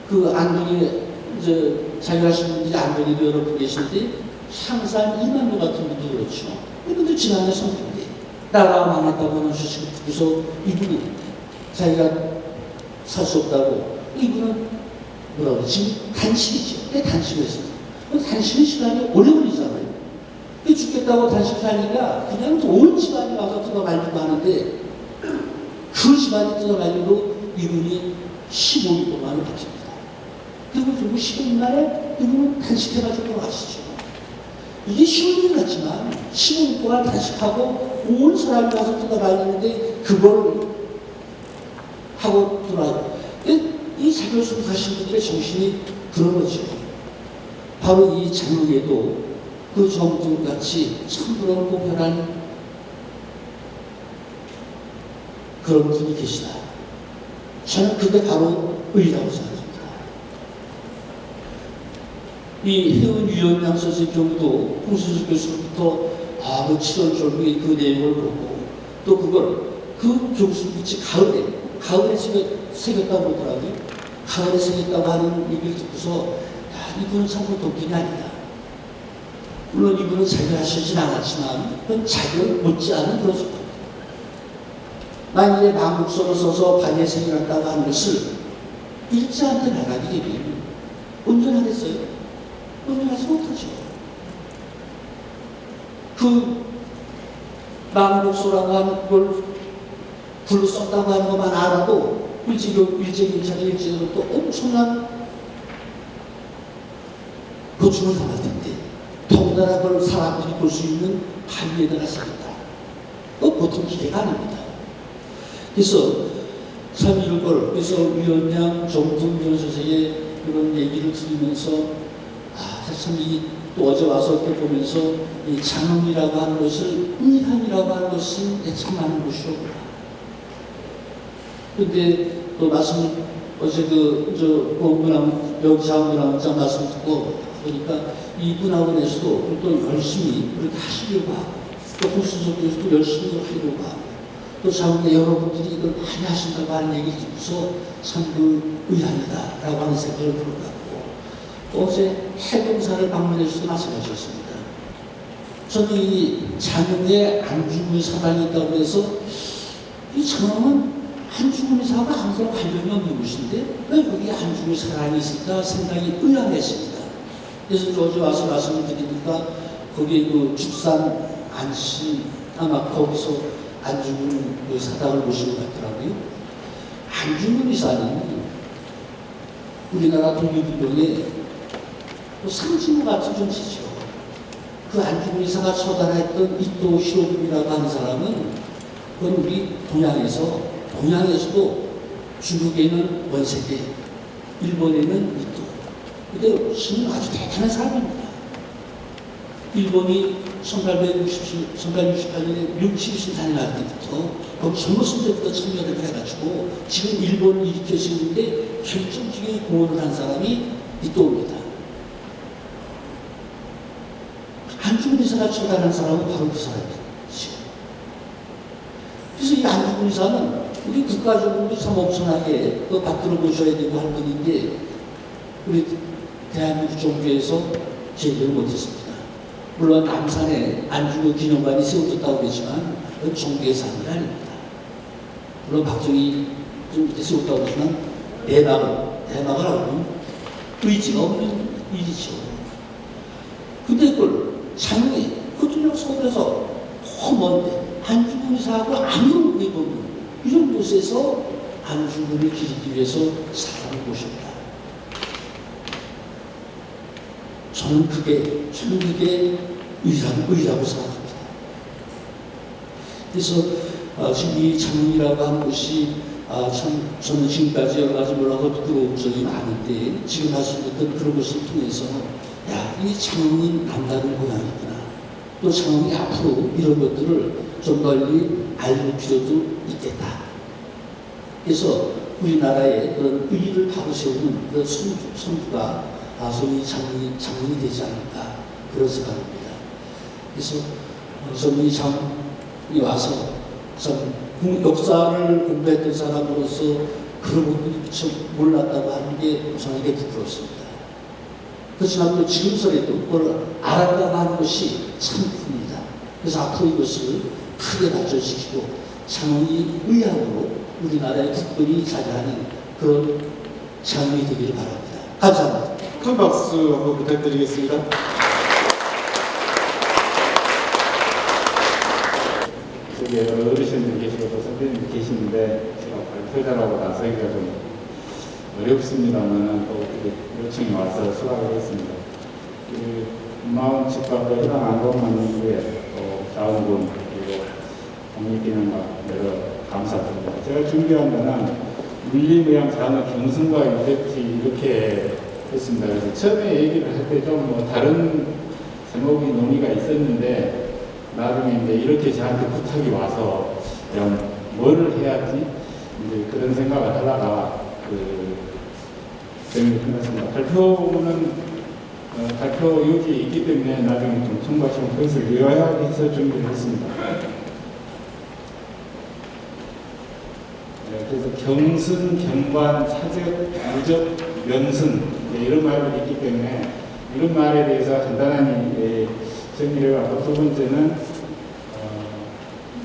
그 안동에 이제 자결하신 분들이 안동에도 여러 분 계신데 상산 이만로 같은 분도 그렇죠. 이분도 지난해 성인데 나라가 망했다고 하는 소식을 듣고서 이분은 자기가 살 수 없다고 이분은 뭐라고 그러지? 단식이죠. 왜 단식을 했습니까? 단식은 시간이 오래 걸리잖아요. 죽겠다고 단식을 하니까 그냥 온 집안이 와서 뜯어말리고 하는데 그 집안이 뜯어말리고 이분이 15일 동안을 버팁니다. 그리고 결국 15일 만에 이분은 단식해가지고 돌아가시죠. 이게 쉬운 일 같지만 15분 동안 단식하고 온 사람이 와서 뜯어봐야 되는데 그걸 하고 들어와요. 이 자결수 가신 분들의 정신이 그런 거죠. 바로 이 장로에도 그 정도같이 참부럽고 변한 그런 분이 계시다. 저는 그게 바로 의라고 생각합니다. 이 해운 유연양 선생의 경우도 홍순수 교수로부터 그 7월 졸부의 그 내용을 보고 또 그걸 그 교수 밑이 가을에 새겼다고 그러더라고요. 가을에 새겼다고 하는 얘기를 듣고서 이분은 참으로 도끼이 아니다. 물론 이분은 자결하시진 않았지만 그건 자결 못지않은 그런 속도입니다. 만일에 망국서를 써서 반에 새겨놨다고 하는 것을 일자한테 나가게 되면 운전하겠어요? 운전하지 못하죠. 그 망국서라고 하는 걸 글로 썼다고 하는 것만 알아도 일제경찰 일제로 또 엄청난 고충을 당할 텐데 더군다나 그걸 사람들이 볼 수 있는 한위에다가 쓰겠다. 보통 기대가 아닙니다. 그래서 참 이걸 그래서 위원장 정동균 선생의 그런 얘기를 들으면서 참 또 어제 와서 이렇게 보면서 이 장엄이라고 하는 것을 의함이라고 하는 것은 참 많은 것이로구나. 근데 또 말씀 어제 여기 장문왕장 말씀 듣고 보니까 이 문화원에서도 또 열심히 그렇게 하시려고 하고 또 홍순석 교수도 열심히 하려고 하고 또 장문의 여러분들이 이걸 많이 하신다고 하는 얘기를 듣고서 참 의함이다라고 하는 생각을 들어갔고 또 어제 해동사를 방문해서도 마찬가지였습니다. 저는 이 장흥에 안중근 사당이 있다고 해서 이 장흥은 안중근 사하고 아무런 관련이 없는 곳인데 왜 여기 안중근 사당이 있을까 생각이 의아했습니다. 그래서 어제 와서 말씀을 드리니까 거기에 그 축산 안씨 아마 거기서 안중근 그 사당을 모신 것 같더라고요. 안중근 의사는 우리나라 독립운동의 상징 같은 존재죠. 그 안중근 의사가 처단했던 이토 히로부미라고 하는 사람은 그건 우리 동양에서도 중국에는 원세계, 일본에는 이토. 근데 저는 아주 대단한 사람입니다. 일본이 1868년에 류치신산에 갈 때부터 거기 젊었을 때부터 참여를 해가지고 지금 일본을 일으켜 세우는데 결정적인 공헌을 한 사람이 이토입니다. 안중근 의사가 처단한 사람은 바로 그 사람이죠. 그래서 이 안중근 의사는 우리 국가적으로도 참 엄청나게 받들어 보셔야 되고 할 분인데 우리 대한민국 정부에서 제대로 못했습니다. 물론 남산에 안중근 기념관이 세워졌다고 그랬지만 그건 정부에서 한 게 아닙니다. 물론 박정희 좀 그때 세웠다고 그랬지만 대박을 하고는 의지가 없는 일이죠. 근데 그걸 장흥이 그것도 서울에서 먼데 안중근 의사하고 아무런 관계 없는 이런 곳에서 안중근을 기리기 위해서 사람을 모십니다. 저는 그게 의라고 생각합니다. 그래서 지금 이 장흥이라고 하는 것이 참 저는 지금까지 여러 가지 뭐라고 부끄러운 적이 많은데 지금 말씀드렸던 그런 것을 통해서 이 장흥이 남다른 고향이구나. 또 장흥이 앞으로 이런 것들을 좀 널리 알릴 필요도 있겠다. 그래서 우리나라의 그런 의의를 바로 세우는 그런 선두가 소위 장흥이 되지 않을까 그런 생각입니다. 그래서 저는 이 장흥이 와서 참 역사를 공부했던 사람으로서 그런 것들이 미처 몰랐다고 하는 게 저에게 부끄럽습니다. 그렇지만 또 지금서라도 그걸 알았다고 하는 것이 참 큽니다. 그래서 앞으로 이것을 크게 발전시키고 장흥이 의향으로 우리나라의 국권이 자리하는 그런 장흥이 되기를 바랍니다. 감사합니다. 큰 박수 한번 부탁드리겠습니다. 여기 어르신들 계시고 선배님 계시는데 제가 발표자라고 나서기가 좀 어렵습니다만 또 요청이 와서 수락을 했습니다. 문화원 집합과 해당 안동만 이후에 또 자원군 그리고 국립기념관 여러 감사드립니다. 제가 준비한 거는 물리무양 자원의 경승과 유적지 이렇게 했습니다. 그래서 처음에 얘기를 할 때 좀 뭐 다른 제목이 논의가 있었는데 나중에 이제 이렇게 저한테 부탁이 와서 그냥 뭐를 해야지 이제 그런 생각을 하다가 정리 끝났습니다. 발표는 발표 여기 있기 때문에 나중에 좀 통과시면 그것을 요약해서 준비를 했습니다. 그래서 경승, 경관, 사적, 무적, 명승 이런 말이 있기 때문에 이런 말에 대해서 간단히 정리를 하고 두 번째는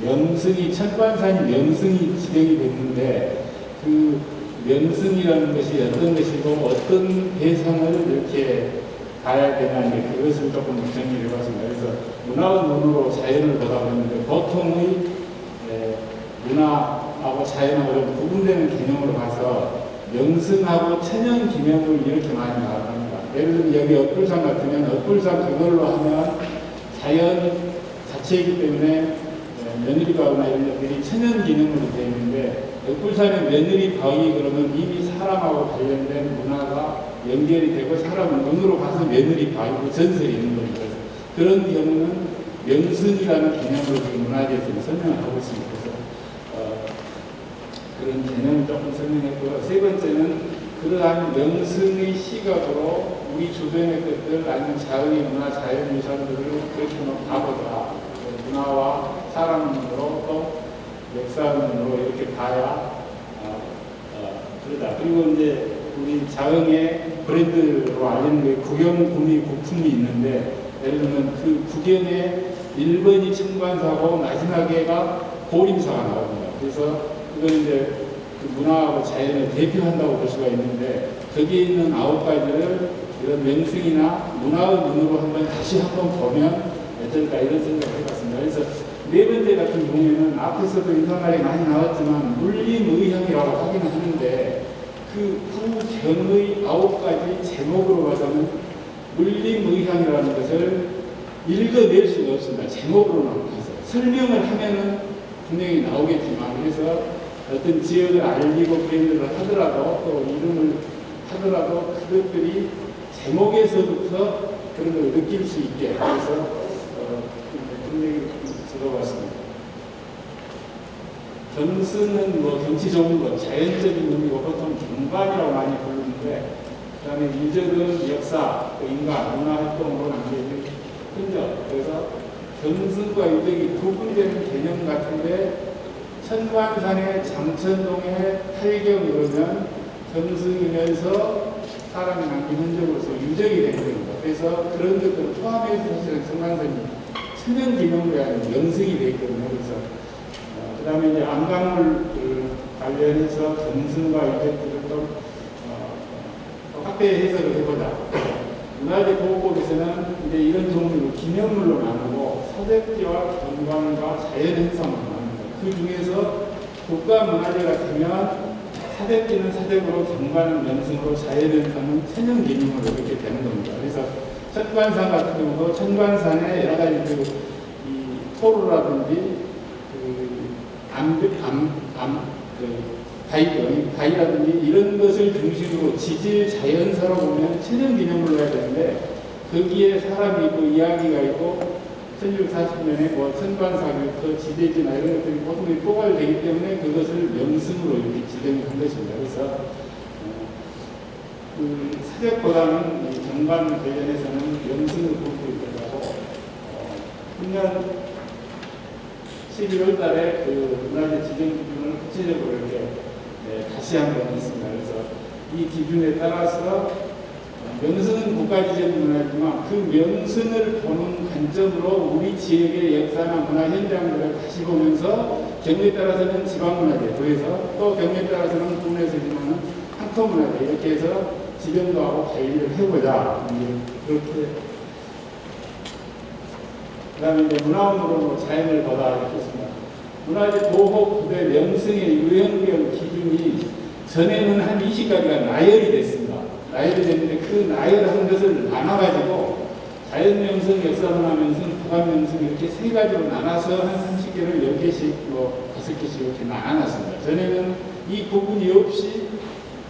명승이 천관산이 명승이 지정이 됐는데 그 명승이라는 것이 어떤 것이고 어떤 대상을 이렇게 봐야 되나 이제 그것을 조금 정리를 해봤습니다. 그래서 문화의 눈으로 자연을 보다 보는데 보통의 문화하고 자연하고 좀 구분되는 개념으로 봐서 명승하고 천연 기념을 이렇게 많이 나갑니다. 예를 들면 여기 엇불산 같으면 엇불산 그걸로 하면 자연 자체이기 때문에 며느리 바위나 이런 것들이 천연 기념으로 되어 있는데 엇불산의 며느리 바위 그러면 이미 사람하고 관련된 문화가 연결이 되고 사람은 눈으로 봐서 며느리 바위고 전설이 있는 겁니다. 그런 경우는 명승이라는 개념으로 지금 문화재에서 설명을 하고 있습니다. 그런 개념을 조금 설명했고요. 세 번째는 그러한 명승의 시각으로 우리 주변의 것들 아니면 자연의 문화, 자연 유산들을 그렇게 봐보자. 문화와 사람 눈으로 또 역사 눈으로 이렇게 봐야 그러다. 그리고 이제 우리 자흥의 브랜드로 알리는 게 구경, 구미, 국품이 있는데 예를 들면 그 구경에 1번이 청관사고 마지막에가 고림사가 나옵니다. 그래서 그건 이제 그 문화하고 자연을 대표한다고 볼 수가 있는데 거기에 있는 9가지를 이런 명승이나 문화의 눈으로 다시 한번 보면 어떨까 이런 생각을 해봤습니다. 그래서 네 번째 같은 경우에는 앞에서도 인사말이 많이 나왔지만 물림의향이라고 하긴 하는데 그 후경의 9가지 제목으로 봐서는 물림의향이라는 것을 읽어낼 수가 없습니다. 제목으로만 봐서 설명을 하면은 분명히 나오겠지만 그래서 어떤 지역을 알리고 브랜드를 하더라도 또 이름을 하더라도 그것들이 제목에서부터 그런 걸 느낄 수 있게 그래서 분명히 적어봤습니다. 경승은 뭐 경치 좋은 것, 자연적인 의미고 보통 경관이라고 많이 부르는데 그 다음에 유적은 역사, 인간, 문화활동으로 남겨진 흔적 그래서 경승과 유적이 구분되는 개념 같은데 천관산의 장천동의 탈경 이러면 경승이면서 사람이 남긴 흔적으로서 유적이 되는 겁니다. 그래서 그런 것들을 포함해서 사실은 천관산이 천연기념물이 아닌 명승이 되어 있거든요. 그래서 그 다음에 이제 안강물 관련해서 경승과 유적들을 좀 확대 해석을 해보자. 문화재 보호법에서는 이제 이런 종류를 기념물로 나누고 사적지와 경관과 자연현상으로 나눕니다. 그 중에서 국가문화재가 되면 사적지는 사적으로, 경관은 명승으로, 자연현상은 천연기념으로 이렇게 되는 겁니다. 그래서 천관산 같은 경우도 천관산에 여러 가지 이 토르라든지 바위라든지 이런 것을 중심으로 지질 자연사로 보면 천연기념물로 해야 되는데 거기에 사람이 있고 이야기가 있고 1640년에 뭐 천관사부터 지대지나 이런 것들이 보통 포괄되기 때문에 그것을 명승으로 이렇게 지정한 것입니다. 그래서 그 사적보다는 이 경관 관련해서는 명승을 볼 수 있다고 작년 12월 달에 그 문화재 지정 기준을 구체적으로 이렇게 다시 한번 했습니다. 그래서 이 기준에 따라서 명승은 국가지정 문화지만 그 명승을 보는 관점으로 우리 지역의 역사나 문화 현장들을 다시 보면서 경우에 따라서는 지방문화재, 도에서 또 경우에 따라서는 국내에서지만 한토문화재 이렇게 해서 지정도 하고 관리를 해보자. 그렇게 그 다음에 이제 문화원으로 자연을 보다 이렇게 했습니다. 문화재 보호 부대 명승의 유형별 기준이 전에는 한 20가지가 나열이 됐습니다. 나열이 됐는데 그 나열한 것을 나눠가지고 자연명승, 역사문화명승, 도감명승 이렇게 세 가지로 나눠서 한 30개를 10개씩 뭐 5개씩 이렇게 나눠놨습니다. 전에는 이 구분이 없이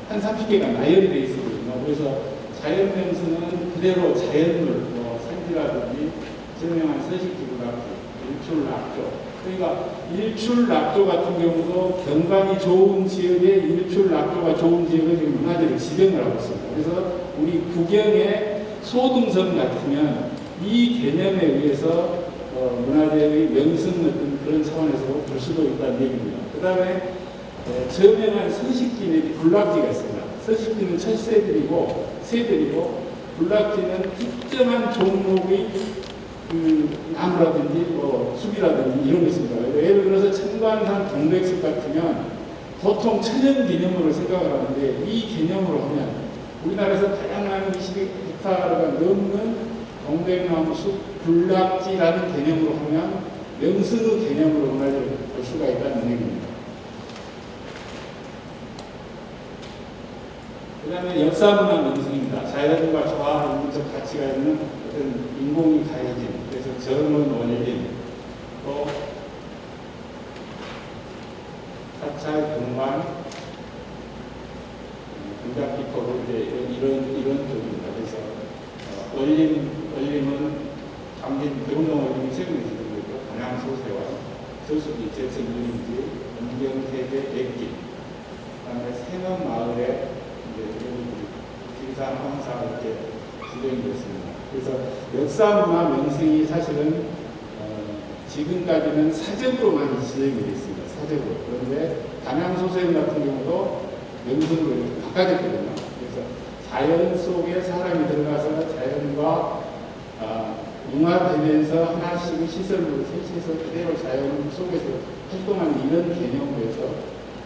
한 30개가 나열이 되어 있었거든요. 그래서 자연명승은 그대로 자연물, 뭐 산지라든지 증명한 서식지구락조, 일출락조. 그러니까 일출락조 같은 경우도 경관이 좋은 지역에 일출락조가 좋은 지역을 지금 문화재로 지정을 하고 있습니다. 그래서 우리 구경의 소등섬 같으면 이 개념에 의해서 문화재의 명승 어떤 그런 차원에서 볼 수도 있다는 얘기입니다. 그 다음에 저명한 서식지 내지 군락지가 있습니다. 서식지는 철새들이고 새들이고 군락지는 특정한 종목의 그 나무라든지 뭐 숲이라든지 이런 게 있습니다. 예를 들어서 청관산 동백숲 같으면 보통 천연 개념으로 생각을 하는데 이 개념으로 하면 우리나라에서 다양한 20헥타르가 넘는 동백나무 숲 군락지라는 개념으로 하면 명승의 개념으로 문화재를 볼 수가 있다는 얘기입니다. 그 다음에 역사문화 명승입니다. 자연과 조화하는 문적 가치가 있는 어떤 인공이 가해진, 그래서 젊은 원예린, 또 사찰 근관, 금작기포로 이런 쪽입니다. 그래서 원림은 당진 병동 원림이 최근에 지은 거고, 단양소세와 저수지, 제천유림지, 은경세계 백길, 그 다음에 세면마을에 길산 황사 이렇게 지정이 됐습니다. 그래서 역사문화 명승이 사실은 지금까지는 사적으로만 지정이 되어 있습니다. 사적으로. 그런데 단양소생 같은 경우도 명승으로 이렇게 바꿔졌거든요. 그래서 자연 속에 사람이 들어가서 자연과 융합되면서 하나씩 시설물을 설치해서 그대로 자연 속에서 활동하는 이런 개념으로 해서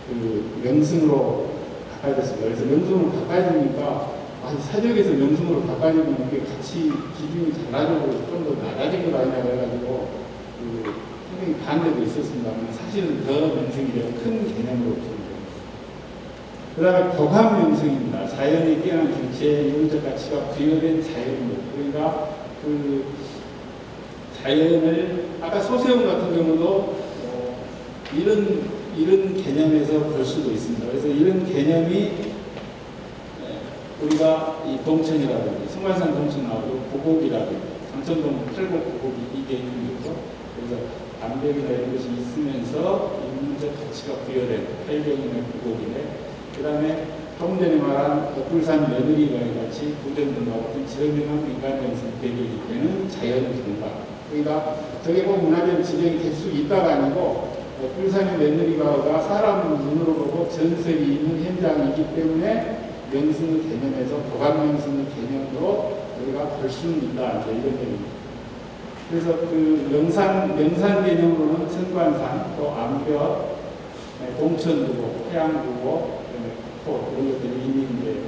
그 명승으로 바꿔졌습니다. 그래서 명승으로 바꿔지니까 사적에서 명승으로 바꿔지면 이게 같이 기준이 달라지고 좀 더 낮아진 거 아니냐 해가지고 그 상당히 반대도 있었습니다만 사실은 더 명승이 큰 개념으로 보입니다. 그 다음에 도감명승입니다. 자연이 뛰어난 경치에 인문적 가치가 부여된 자연물. 그러니까 그 자연을 아까 소세원 같은 경우도 이런 개념에서 볼 수도 있습니다. 그래서 이런 개념이 우리가 이 동천이라든지 승관산 동천 나오고 고곡이라든지 장천동 팔곡 고곡이 이게 있는 거죠. 그래서 암벽이나 이런 것이 있으면서 인문적 가치가 부여된 팔경이나 고곡이네. 그 다음에 조금 전에 말한 옥불산 며느리가 같이 구전등과 같은 지역명한 민간명승 배경이 되는 자연경관. 그러니까 저게 꼭 문화재로 지정이 될 수 있다가 아니고 옥불산의 며느리가가 사람 눈으로 보고 전설이 있는 현장이기 때문에 명승의 개념에서 도감명승의 개념으로 우리가 볼 수는 있다. 이런 얘기입니다. 그래서 그 명산 개념으로는 천관산, 또 암벽, 동천구고, 해양구고, 포 이런 것들이 이미 이제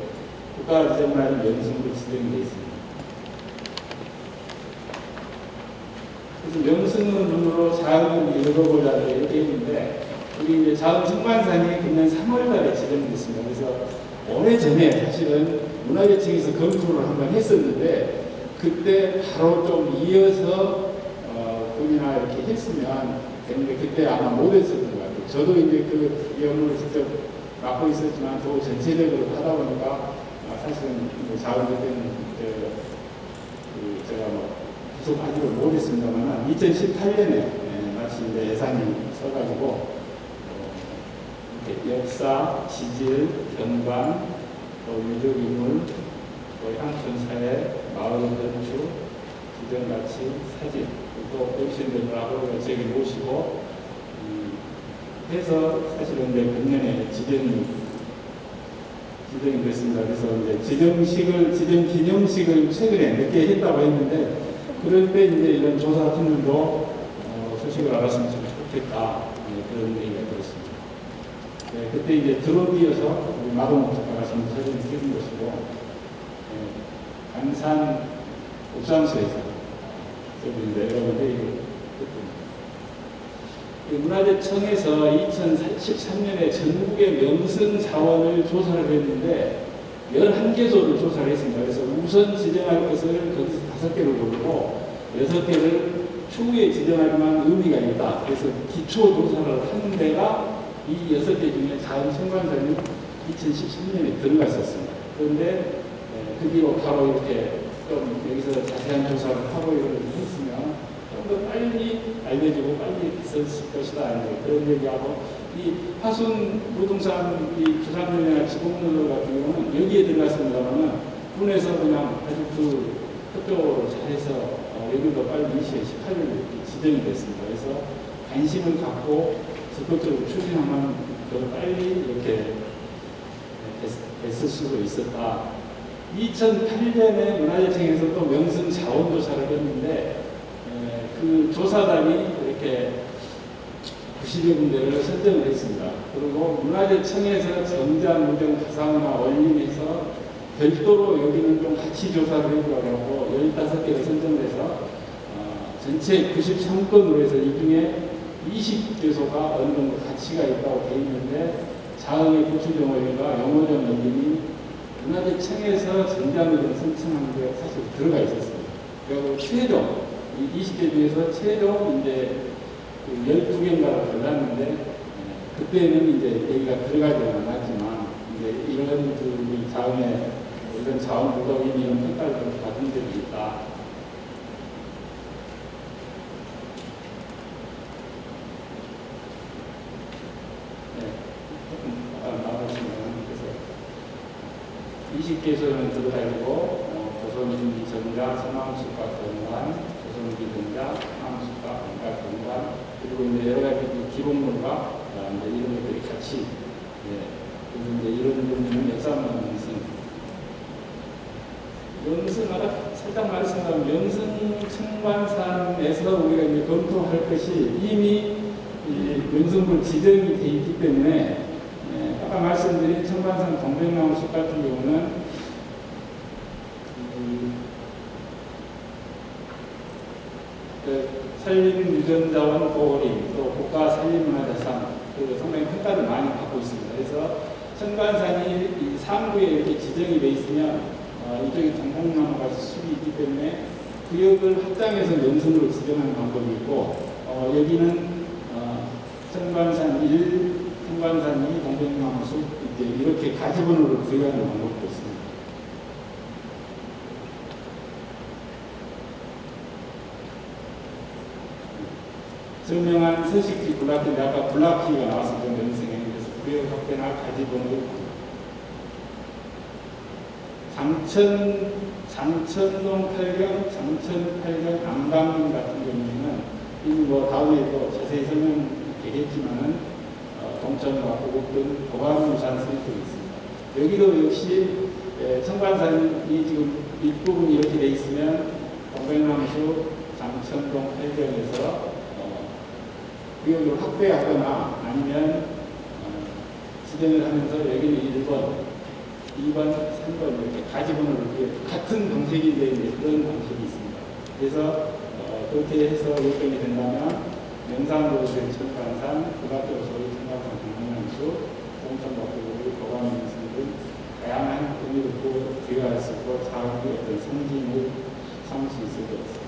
국가지정문화재 명승으로 지정이 되어 있습니다. 그래서 명승의 눈으로 자음을 읽어보자 이렇게 했는데 우리 이제 자음 천관산이 금년 3월달에 지정됐습니다. 그래서 오래전에 사실은 문화재청에서 검토를 한번 했었는데 그때 바로 좀 이어서 군이나 이렇게 했으면 되는데 그때 아마 못했었던 것 같아요. 저도 이제 그 업무를 직접 맡고 있었지만 또 전체적으로 하다 보니까 사실은 자원 그때는 제가 뭐 계속 하지를 못했습니다만 2018년에 마치 이제 예산이 써가지고 역사, 지질, 경관, 또 유적인물, 또 향촌사회, 마을 건축, 지정가치, 사진, 또 어르신들하고 저기 모시고 해서 사실은 이제 금년에 지정이 됐습니다. 그래서 이제 지정 기념식을 최근에 몇 개 했다고 했는데 그럴 때 이제 이런 조사팀들도 소식을 알았으면 좀 좋겠다 그런 얘기가 들었습니다. 네, 그때 이제 들어이어서 우리 마동욱 작가가 지금 사진을 찍은 것이고 안산 옥상소에서 저기 내려오는데 문화재청에서 2013년에 전국의 명승 자원을 조사를 했는데 11개소를 조사를 했습니다. 그래서 우선 지정할 것을 거기서 5개를 고르고 6개를 추후에 지정할 만한 의미가 있다. 그래서 기초조사를 하는 데가 이 6개 중에 자연 청관산이 2013년에 들어갔었습니다. 그런데 그 뒤로 바로 이렇게 좀 여기서 자세한 조사를 하고 이렇게 했으면 좀 더 빨리 알려지고 빨리 있었을 것이다. 이제 그런 얘기하고, 이 화순 부동산 이 주산면이나 지공노조 같은 경우는 여기에 들어갔습니다만은 군에서 그냥 아주 그쪽으로 잘해서 여기도 빨리 2018년 지정이 됐습니다. 그래서 관심을 갖고 적극적으로 추진하면 더 빨리 이렇게 됐을 수도 있었다. 2008년에 문화재청에서 또 명승 자원조사를 했는데 그 조사단이 이렇게 90여 군데를 선정을 했습니다. 그리고 문화재청에서 정자, 무정, 가상화, 원림에서 별도로 여기는 좀 같이 조사를 해보라고 15개를 선정해서 전체 93건으로 해서 이 중에 20개소가 어느 정도 가치가 있다고 되어 있는데, 자흥의 고추정원과 영호정 원림이 문화재청에서 정자무정 선정한 게 사실 들어가 있었어요. 그리고 최종 이 20개 중에서 최종 이제 12개인가를 골랐는데 그때는 이제 여기가 들어가지는 않았지만 이제 이런 우리 자흥의 이런 자원 부족인 이런 평가를 좀 받은 적이 있다. 네, 조금 나와보시면 그래서 20개소는 들어가지고 조선인지 정자, 서남숲과 경관, 조선인지 정자, 서남숲과 경관, 경관, 그리고 이제 여러 가지 기본물과 이제 이런 것들이 같이, 그리고 이제 이런 종류는 역사문 명승 아까 살짝 말씀드린 명승 청관산에서 우리가 이제 검토할 것이 이미 이 명승물 지정이 돼 있기 때문에, 아까 말씀드린 청관산 동백나무 숲 같은 경우는 산림유전자원 보호림, 또 국가산림문화재산, 상당히 평가를 많이 받고 있습니다. 그래서 청관산이 이 상부에 이렇게 지정이 돼 있으면 이쪽에 동백나무가 숲이 있기 때문에 구역을 확장해서 명승으로 지정하는 방법이 있고, 여기는 청관산 1, 청관산 2, 동백나무 숲 이렇게 가지번호를 부여하는 방법도 있습니다. 설명한 서식지 블락인데 아까 블락키가 나왔을 때 명승에 그래서 구역 확대나 가지번호를 장천동 8경, 장천 8경, 안강릉 같은 경우에는 이미 뭐 다음에 또 자세히 설명 되겠지만은 동천과 고곡 등 도감유산센터가 있습니다. 여기도 역시 청관산이 지금 윗부분이 이렇게 돼 있으면 동백나무숲, 장천동 8경에서 구역을 확대하거나 아니면 지정을 하면서 여기는 1번, 2번, 3번 이렇게 가지번호를 같은 방식인데 그런 방식이 있습니다. 그래서 그렇게 해서 요건이 된다면 명산으로 된 청관산, 국악적으로 청관산 동백나무숲, 동천과고곡, 도감유산센터 등 다양한 의미를 부여할 수 있고 자원의 어떤 상징을 삼을 수 있을 것 같습니다.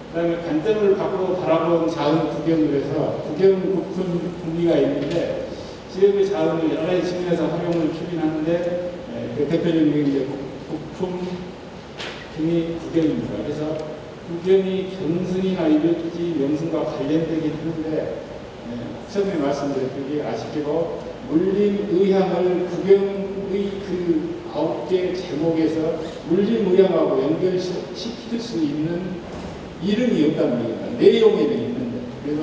그 다음에 관점을 밖으로 바라본 자원 구경을 해서 구경 부품 분리가 있는데 지역의 자원을 여러 가지 측면에서 활용을 추진하는데 그 대표적인 게 이제 부품 등의 구경입니다. 그래서 구경이 경승이나 이별지 명승과 관련되긴 하는데 처음에 말씀드렸듯이 아쉽게도 물림의향을 구경의 그 9개 제목에서 물림의향하고 연결시킬 수 있는 이름이 없다는 얘기입니다. 내용에는 있는데. 그래서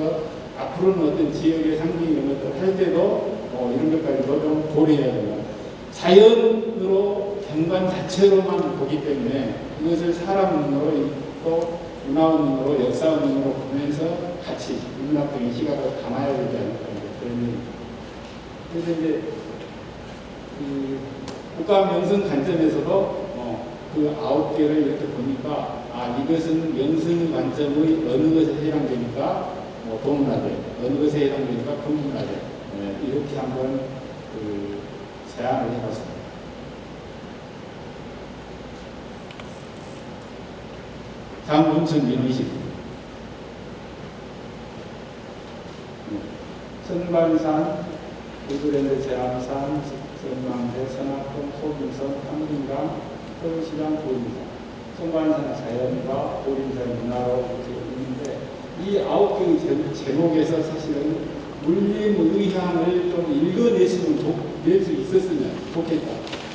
앞으로는 어떤 지역의 상징 이런 것들 할 때도 이런 것까지도 좀 고려해야 됩니다. 자연으로 경관 자체로만 보기 때문에 이것을 사람 눈으로 또 문화원 눈으로 역사원 눈으로 보면서 같이 문학적인 시각을 담아야 되지 않을까 그런 얘기입니다. 그래서 이제 국가 명승 관점에서도 그 9개를 이렇게 보니까 이것은 명승 관점의 어느 것에 해당되니까 동문화재, 어느 것에 해당되니까 금문화재 이렇게 한번 제안을 해봤습니다. 다음 온천 민원식. 선관산, 우드랜드 제암산, 전망대, 선악동, 소금선, 한림강, 서울시장, 보림산. 선관산 자연과 보림산 문화로 이렇게 있는데 이 9개의 제목에서 사실은 물림의향을 좀 낼 수 있었으면 좋겠다.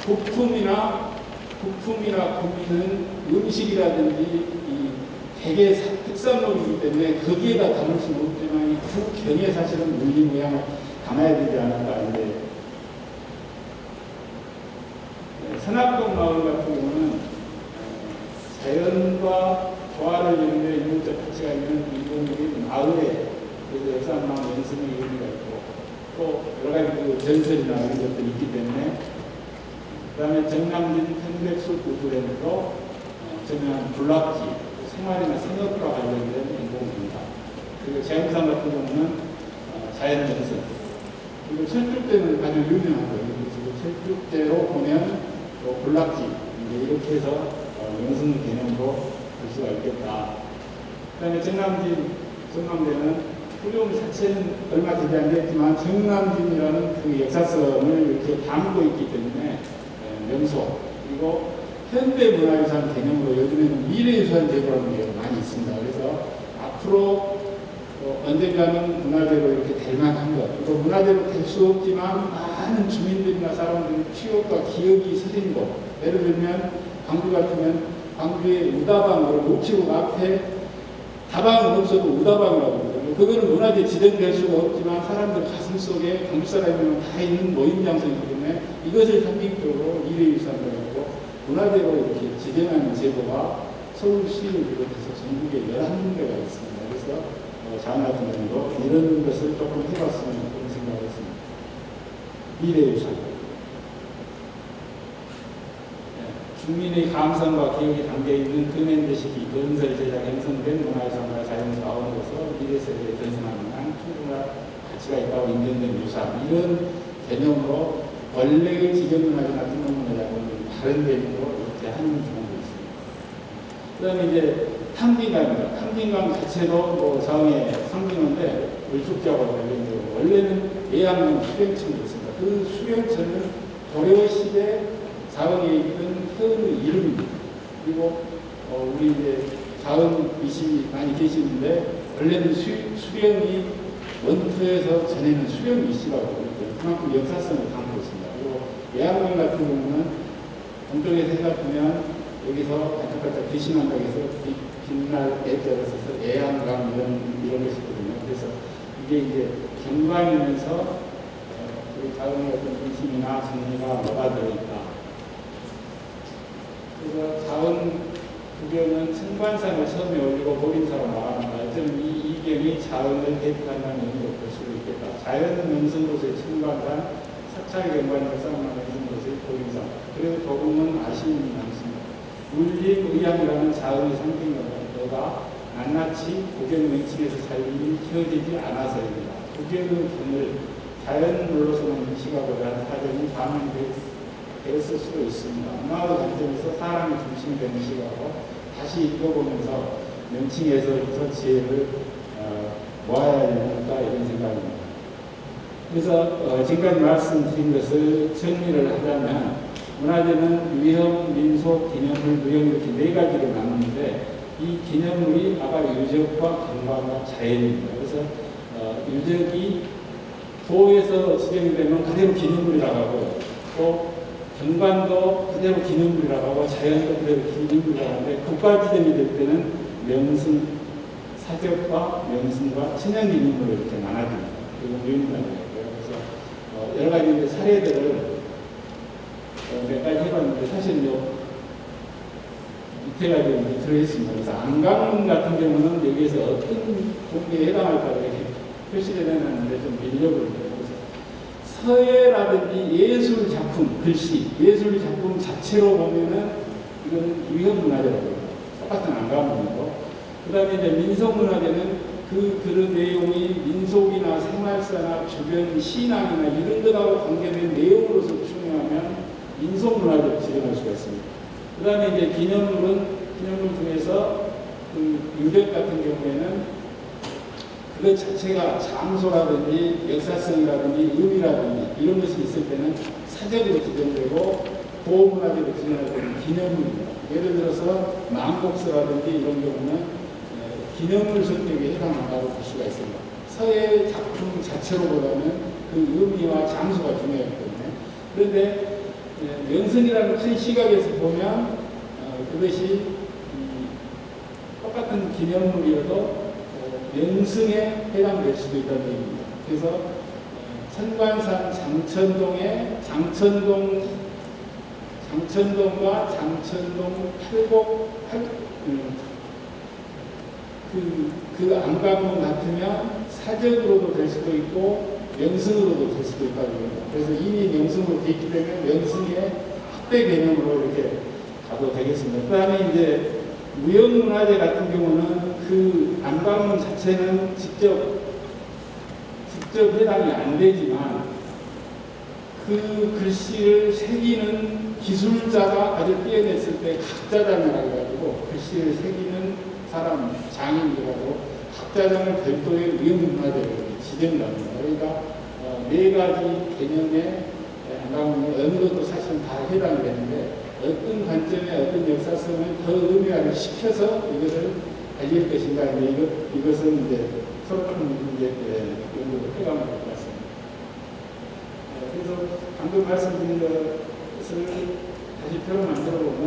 부품이나 구미는 음식이라든지 이 대개 특산물이기 때문에 거기에다 담을 수는 없지만 그 경에 사실은 물림의향을 담아야 되지 않을까 하는데 선악동 마을 같은 경우는 자연과 조화를 이루는 인문적 가치가 있는 이분들이 마을에 그래서 역사망 연승의 의미가 있고 또 여러 가지 그 전설이나 이런 것들이 있기 때문에 그 다음에 정남진 편백숲 우드랜드로 정면 불락지 생활이나 생업과 관련된 인공입니다. 그리고 제암산 같은 경우는 자연 연승 그리고 철쭉대는 아주 유명한 거예요. 철쭉대로 보면 또 불락지 이렇게 해서 연승 개념으로 볼 수가 있겠다. 그 다음에 정남대는 후렴 자체는 얼마 되지 않겠지만 정남진이라는 그 역사성을 이렇게 담고 있기 때문에 명소 그리고 현대문화유산 개념으로 요즘에는 미래유산 제도라는 게 많이 있습니다. 그래서 앞으로 언젠가는 문화재로 이렇게 될 만한 것 그리고 문화재로 될 수 없지만 많은 주민들이나 사람들이 추억과 기억이 서린 곳 예를 들면 광주 같으면 광주의 우다방으로 목치고 앞에 다방은 없어도 우다방이라고 합니다. 그거는 문화재 지정될 수가 없지만 사람들 가슴 속에 광주 사람이면 다 있는 모임 장소이기 때문에 이것을 상징적으로 미래유산으로 하고 문화재로 이렇게 지정하는 제도가 서울시를 비롯해서 전국에 11군데가 있습니다. 그래서 장 같은 경우도 이런 것을 조금 해봤으면 그런 생각을 했습니다. 미래유산. 국민의 감성과 기억이 담겨있는 근현대 시기 건설 제작 형성된 문화유산과 자연에서 아우러서 미래세대에 전승하는 한 충분한 가치가 있다고 인정된 유산 이런 개념으로 원래의 지정문화재나 등록문화재하고는 다른 개념으로 이렇게 하는 경우도 있습니다. 그 다음에 이제 탐진강입니다. 탐진강 자체도 뭐 자흥의 상징인데 울축지하고 관련되고 원래는 예양강 수령천이었습니다. 그 수령천은 고려시대 자흥에 있던 큰 이름입니다. 그리고 우리 이제 자흥이시 많이 계시는데 원래는 수령이 원투에서 전에는 수령이시라고 그랬고요. 그만큼 역사성을 담고 있습니다. 그리고 예양강 같은 경우는 동쪽에서 해가 뜨면 여기서 반짝반짝 빛이 난다고 해서 빛날 애자를 써서 예양강 이런 것이 있거든요. 그래서 이게 이제 경관이면서 우리 자흥의 어떤 중심이나 정리가 녹아들어있다. 그래서 자원 구경은 청관산을 처음에 올리고 보림사로 나가는 저는 이 이경이 자원을 대표한다는 의미로 볼 수도 있겠다. 자연 명성도시의 청관산, 사찰 경관을 쌓아나가는 명성도시의 보림산. 그래도 조금은 아쉬움이 많습니다. 물림의향이라는 자원의 상징어가 낱낱이 구경 명칭에서 잘 키워지지 않아서입니다. 구경의 경을 자연물로서는 인식하고자 하는 사정이 되었을 수도 있습니다. 문화의 관점에서 사람이 중심이 되는 시각으로 다시 읽어보면서 명칭에서부터 지혜를 모아야 되는가 이런 생각입니다. 그래서 지금까지 말씀드린 것을 정리를 하자면 문화재는 유형, 민속, 기념물, 무형 이렇게 4가지로 나누는데 이 기념물이 아까 유적과 경관과 자연입니다. 그래서 유적이 도에서 지정이 되면 그대로 기념물이라고 하고 또 경관도 그대로 기념물이라고 하고 자연도 그대로 기념물이라고 하는데 국가 지정이 될 때는 명승, 사적과 명승과 천연기념물을 이렇게 나눠줍니다. 그리고 무형문화재가 있고요. 그래서 여러 가지 사례들을 몇 가지 해봤는데 사실요 밑에 가지고 들어있습니다. 그래서 안강 같은 경우는 여기에서 어떤 종류에 해당할까 이렇게 표시를 해놨는데 좀 밀려버립니다. 서예라든지 예술 작품, 글씨, 예술 작품 자체로 보면은 이건 유형문화재라고 합니다. 똑같은 안감문이고, 그 다음에 이제 민속문화재는 그 내용이 민속이나 생활사나 주변 신앙이나 이런 것하고 관계된 내용으로서 추정하면 민속문화재로 지정할 수가 있습니다. 그 다음에 이제 기념물 중에서 그 유적 같은 경우에는 그것 자체가 장소라든지 역사성이라든지 의미라든지 이런 것이 있을 때는 사적으로 지정되고 보호문화재로 지정되는 기념물입니다. 예를 들어서 망곡서라든지 이런 경우는 기념물 성격에 해당한다고 볼 수가 있습니다. 서예 작품 자체로보다는 그 의미와 장소가 중요하기 때문에. 그런데 명승이라는 큰 시각에서 보면 그것이 똑같은 기념물이어도 명승에 해당될 수도 있다는 얘기입니다. 그래서 천관산 장천동의 장천동과 장천동 그 안감문 같으면 사적으로도 될 수도 있고 명승으로도 될 수도 있다고 합니다. 그래서 이미 명승으로 되어 있기 때문에 명승의 확대 개념으로 이렇게 가도 되겠습니다. 그 다음에 이제 무형문화재 같은 경우는 그 안감문 자체는 직접 해당이 안 되지만 그 글씨를 새기는 기술자가 아주 뛰어냈을 때 각자장이라고 해가지고 글씨를 새기는 사람, 장인이라고 각자장을 별도의 무형문화재로 지정을 합니다. 그러니까 네 가지 개념의 안감문이 어느 것도 사실은 다 해당이 되는데 어떤 관점의 어떤 역사성을 더 의미화를 시켜서 이것을 알릴 것인가. 이것은 이제 서로 이제 연구를 해가면 될 것 같습니다. 그래서 방금 말씀드린 것을 다시 표를 만들어 보면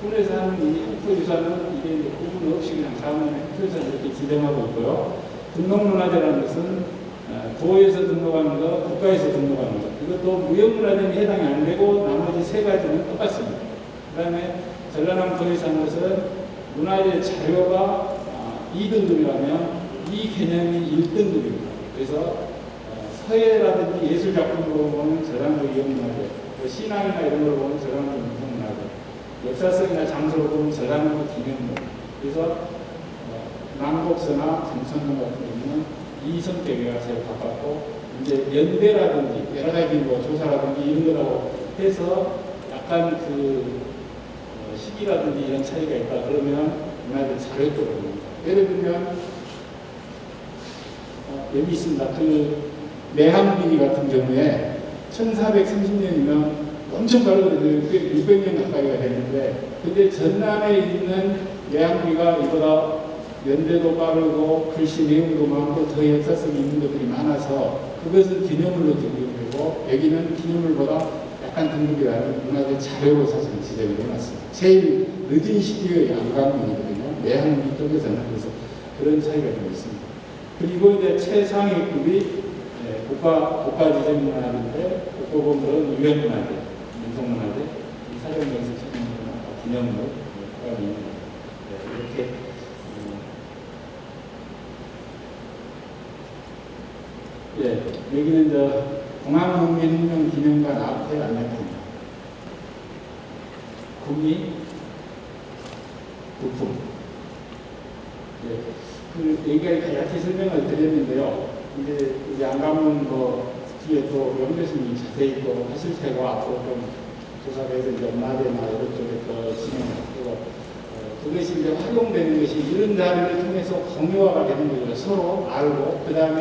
군에서 하는 이 획토유산은 이게 이제 구분 없이 그냥 자원의 획토유산을 이렇게 지정하고 있고요. 등록문화재라는 것은 도에서 등록하는 것, 국가에서 등록하는 것. 이것도 무형문화재에 해당이 안 되고 나머지 세 가지는 똑같습니다. 그 다음에 전라남 도에서 하는 것은 문화재 자료가 2등급이라면 이 개념이 1등급입니다. 그래서 서예라든지 예술작품으로 보면 전라남도 무형문화재, 신앙이나 이런 걸 보면 전라남도 무형문화재, 역사성이나 장소로 보면 전라남도 기념물. 그래서 남곡서나 장천동 같은 경우는 이 성격에 제일 가깝고, 이제 연대라든지 여러 가지 뭐 조사라든지 이런 거라고 해서 약간 그 시기라든지 이런 차이가 있다 그러면 문화재 자료에 들어옵니다. 예를 들면 여기 있습니다. 그 내항비리 같은 경우에 1430년이면 엄청 빠르거든요. 600년 가까이가 됐는데, 근데 전남에 있는 내항비가 이보다 연대도 빠르고 글씨 내용도 많고 더 역사성이 있는 것들이 많아서 그것은 기념물로 등급되고, 여기는 기념물보다 약간 등급이 낮은 문화재 자료로 사실 지정이 해놨습니다. 제일 늦은 시기의 안감문이거든요. 내항비 쪽에서는. 그래서 그런 차이가 좀 있습니다. 그리고 이제 최상위급이 국가지정문화재인데, 국보본들은 유형문화재, 민속문화재, 사정명세 책임문화, 기념물, 국가민물 이렇게 여기는 공항국민혁명 기념관 앞에 안내합니다. 국민 부품. 여기까지 같이 설명을 드렸는데요. 이제 안감문 뒤에 또 연교수님이 자세히 또 하실 테고, 앞으로 좀 조사를 해서 이제 문화재나 이런 쪽에 또 진행을 하고, 그것이 이제 활용되는 것이 이런 자리를 통해서 공유화가 되는 거죠. 서로 알고, 그 다음에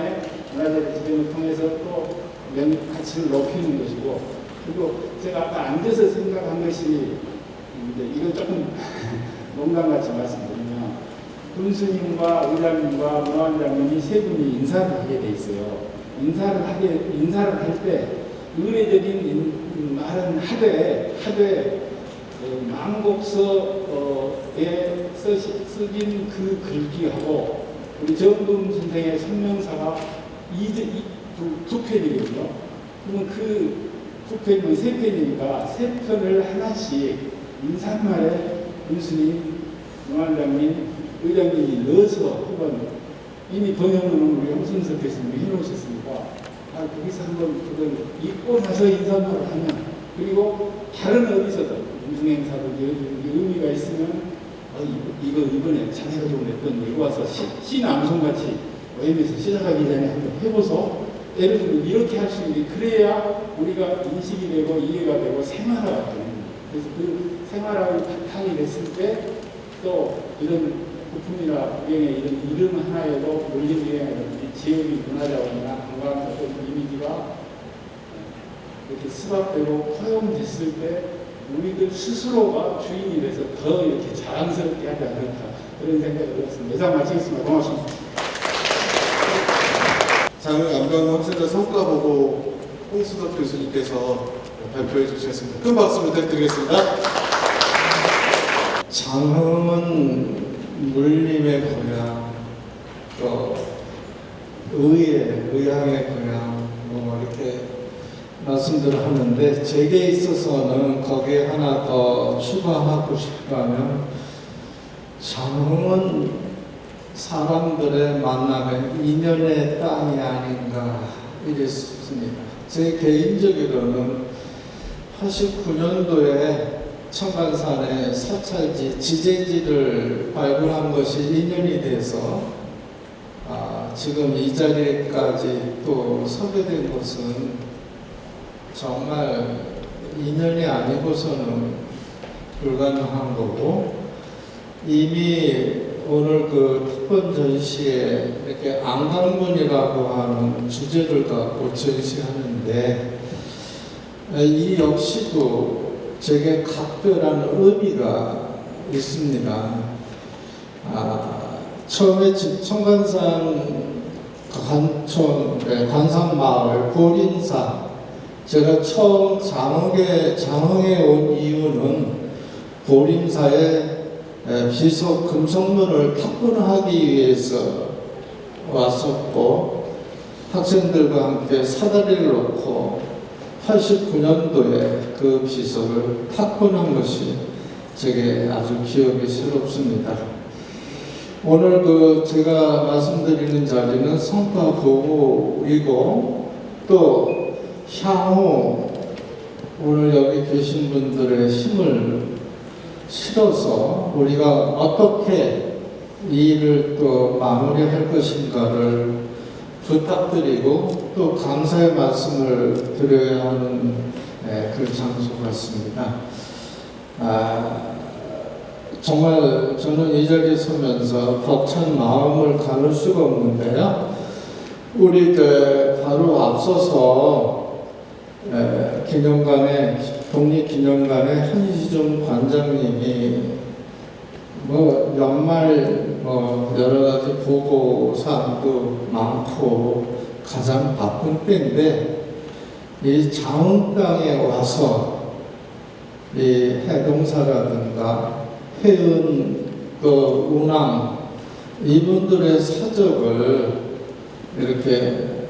문화재 지정을 통해서 또 가치를 높이는 것이고, 그리고 제가 아까 앉아서 생각한 것이, 이제 이건 조금 농담같이 말씀드리면, 군수님과 의장님과 문화원장님이 세 분이 인사를 하게 돼 있어요. 인사를 할 때 의례적인 말은 하되 망곡서에 쓰긴 그 글귀하고 우리 정금 선생의 성명사가 두 편이거든요. 그러면 그 두 편이면 세 편이니까 세 편을 하나씩 인사말에 군수님, 문화원장님, 의장님이 넣어서 한번 이미 번역문은 우리 홍순석 교수님이 해놓으셨으니까 거기서 한번 그걸 읽고 나서 인사말을 하면, 그리고 다른 어디서도 무슨 행사든지 의미가 있으면 이거 이번에 자네가 좀 냈던 이거 와서 시남송같이 모임에서 시작하기 전에 한번 해보소. 예를 들면 이렇게 할 수 있는데, 그래야 우리가 인식이 되고 이해가 되고 생활화가 됩니다. 그래서 그 생활화의 바탕이 됐을 때 또 이런 부품이나 구경의 이름 하나에도 물리구경이라든지 지역의 문화자원이나 관광 어떤 이미지가 이렇게 수합되고 포용됐을 때 우리들 스스로가 주인이 돼서 더 이렇게 자랑스럽게 하지 않을까 그런 생각을 해봤습니다. 이상 마치겠습니다. 고맙습니다. 장흥 안강 학생자 성과 보고 홍수덕 교수님께서 발표해 주셨습니다. 큰 박수 부탁드리겠습니다. 장흥은 물림의 고향, 또 의향의 고향, 뭐 이렇게 말씀들을 하는데 제게 있어서는 거기에 하나 더 추가하고 싶다면 장흥은 사람들의 만남의 인연의 땅이 아닌가 이랬 싶습니다. 제 개인적으로는 89년도에 청간산에 사찰지 지제지를 발굴한 것이 인연이 돼서 지금 이 자리까지 또 서게 된 것은 정말 인연이 아니고서는 불가능한 거고, 이미 오늘 그 특본 전시에 이렇게 안강문이라고 하는 주제를 갖고 전시하는데 이 역시도 제게 각별한 의미가 있습니다. 처음에 청간산 관산마을 보린사, 제가 처음 장흥에 온 이유는 보림사의 비석 금속문을 탁본하기 위해서 왔었고, 학생들과 함께 사다리를 놓고 89년도에 그 비석을 탁본한 것이 제게 아주 기억이 새롭습니다. 오늘 제가 말씀드리는 자리는 성과 보고이고, 또 향후 오늘 여기 계신 분들의 힘을 실어서 우리가 어떻게 이 일을 또 마무리할 것인가를 부탁드리고 또 감사의 말씀을 드려야 하는 그 장소 같습니다. 정말 저는 이 자리에 서면서 벅찬 마음을 가눌 수가 없는데요. 우리 바로 앞서서 독립기념관의 한시중 관장님이 연말 여러 가지 보고사항도 많고 가장 바쁜 때인데 이 장흥 땅에 와서 이 해동사라든가 해운 운항 이분들의 사적을 이렇게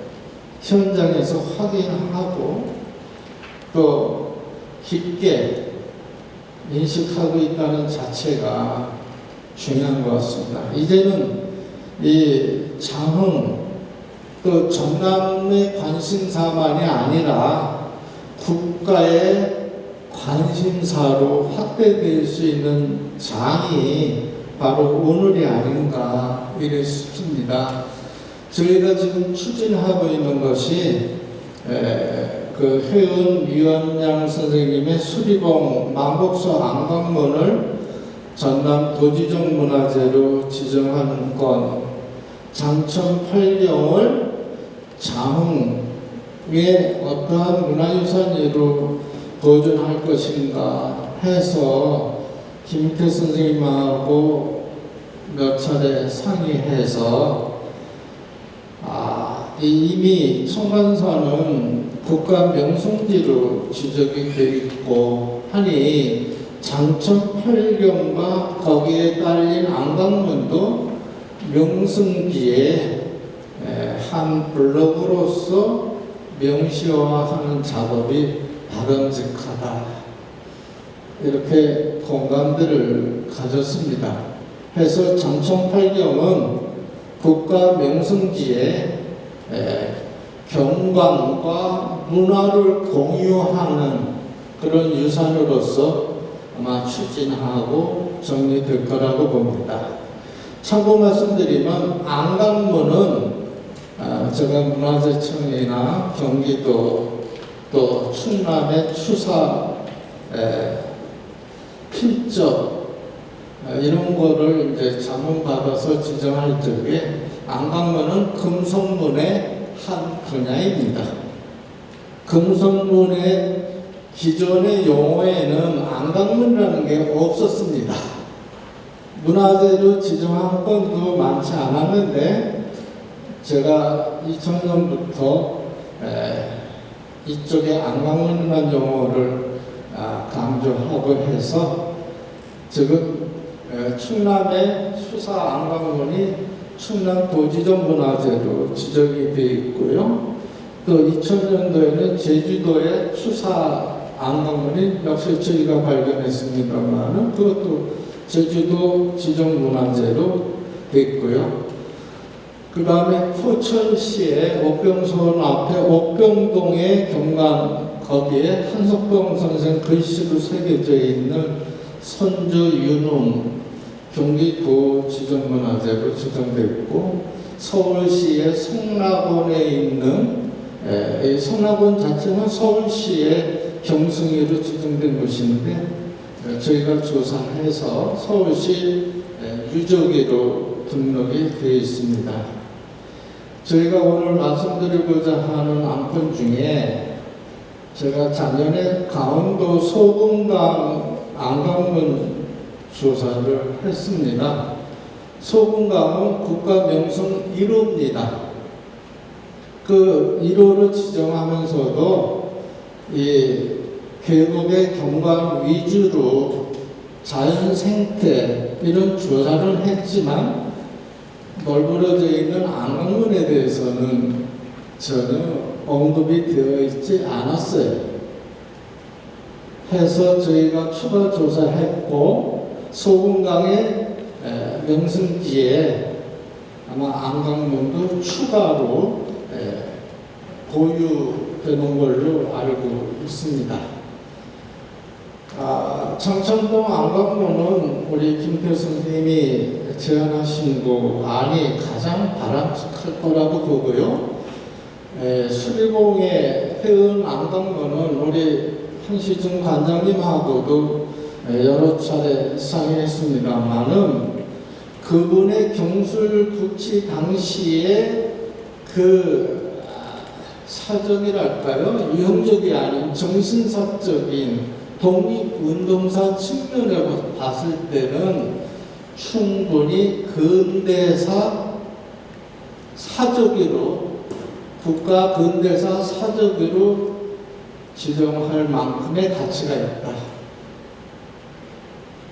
현장에서 확인하고 또 깊게 인식하고 있다는 자체가 중요한 것 같습니다. 이제는 이 장흥 또 전남의 관심사만이 아니라 국가의 관심사로 확대될 수 있는 장이 바로 오늘이 아닌가 이래 싶습니다. 저희가 지금 추진하고 있는 것이 그 해운 위원장 선생님의 수리봉 만복서 안강문을 전남 도지정 문화재로 지정하는 건, 장천 팔경을 장흥의 어떠한 문화유산으로 보존할 것인가 해서 김태 선생님하고 몇 차례 상의해서 이미 청간산은 국가 명성지로 지정이 되어 있고 하니 장천 팔경과 거기에 딸린 안강문도 명승지의 한 블록으로서 명시화하는 작업이 바람직하다, 이렇게 공감대를 가졌습니다. 그래서 장천 팔경은 국가 명승지에 경관과 문화를 공유하는 그런 유산으로서 아마 추진하고 정리될 거라고 봅니다. 참고 말씀드리면 안강문은 제가 문화재청이나 경기도 또 충남의 추사 필적 이런 거를 이제 자문받아서 지정할 적에 안강문은 금속문의 한 분야입니다. 금속문의 기존의 용어에는 안강문이라는 게 없었습니다. 문화재로 지정한 건도 많지 않았는데 제가 2000년부터 이쪽에 안강문이라는 용어를 강조하고 해서 지금 충남의 수사 안강문이 충남 도지적 문화재로 지정이 되어 있고요. 또 2000년도에는 제주도의 수사 안강문이 역시 저희가 발견했습니다만 그것도 제주도 지정 문화재로 되어 있고요. 그 다음에 포천시의 옥병소원 앞에 옥병동의 경관 거기에 한석봉 선생 글씨로 새겨져 있는 선조 윤흥 경기도 지정문화재로 지정됐고 서울시의 성락원에 있는 이 성락원 자체는 서울시의 경승위로 지정된 곳인데 저희가 조사해서 서울시 유적지로 등록이 되어 있습니다. 저희가 오늘 말씀드리고자 하는 안건 중에 제가 작년에 강원도 소금강 안강문 조사를 했습니다. 소금강은 국가명성 1호입니다. 그 1호를 지정하면서도 이 계곡의 경관 위주로 자연 생태 이런 조사를 했지만 널브러져 있는 안강문에 대해서는 전혀 언급이 되어 있지 않았어요. 해서 저희가 추가 조사했고 소금강의 명승지에 아마 안강문도 추가로 보유되는 걸로 알고 있습니다. 청천동 안강문은 우리 김표 선생님이 제안하신 안이 가장 바람직할 거라고 보고요. 수리봉의 해운 안강문은 우리 한시중 관장님하고도 여러 차례 상의했습니다만은 그분의 경술 구치 당시에 그 사적이랄까요? 유형적이 아닌 정신사적인 독립운동사 측면에서 봤을 때는 충분히 근대사 사적으로 국가 근대사 사적으로 지정할 만큼의 가치가 있다.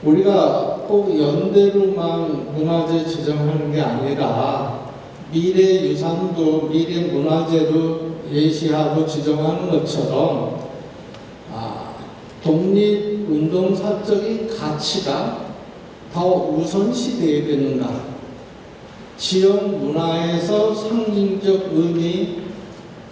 우리가 꼭 연대로만 문화재 지정하는 게 아니라 미래 유산도 미래 문화재로 예시하고 지정하는 것처럼 독립운동사적인 가치가 더 우선시되어야 되는가. 지역 문화에서 상징적 의미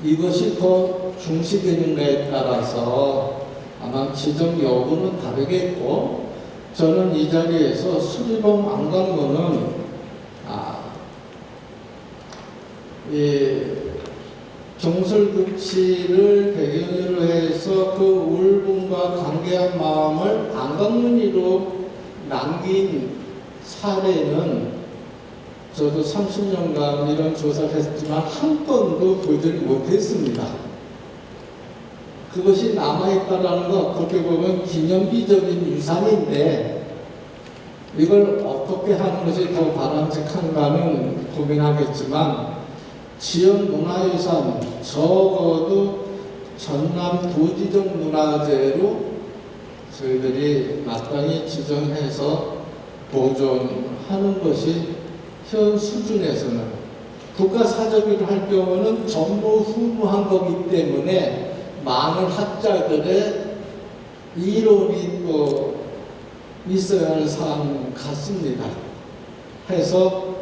이것이 더 중시되는가에 따라서 아마 지정 여부는 다르겠고 저는 이 자리에서 수리봉 안강문은 경술급치를 배경으로 해서 그 울분과 관계한 마음을 안강문으로 남긴 사례는 저도 30년간 이런 조사를 했지만 한 건도 보지 못했습니다. 그것이 남아있다는 거 어떻게 보면 기념비적인 유산인데 이걸 어떻게 하는 것이 더 바람직한가는 고민하겠지만 지역 문화유산 적어도 전남 도지적 문화재로 저희들이 마땅히 지정해서 보존하는 것이 현 수준에서는 국가사적으로 할 경우는 전무후무한 거기 때문에 많은 학자들의 이론이 또 있어야 할 사안 같습니다. 해서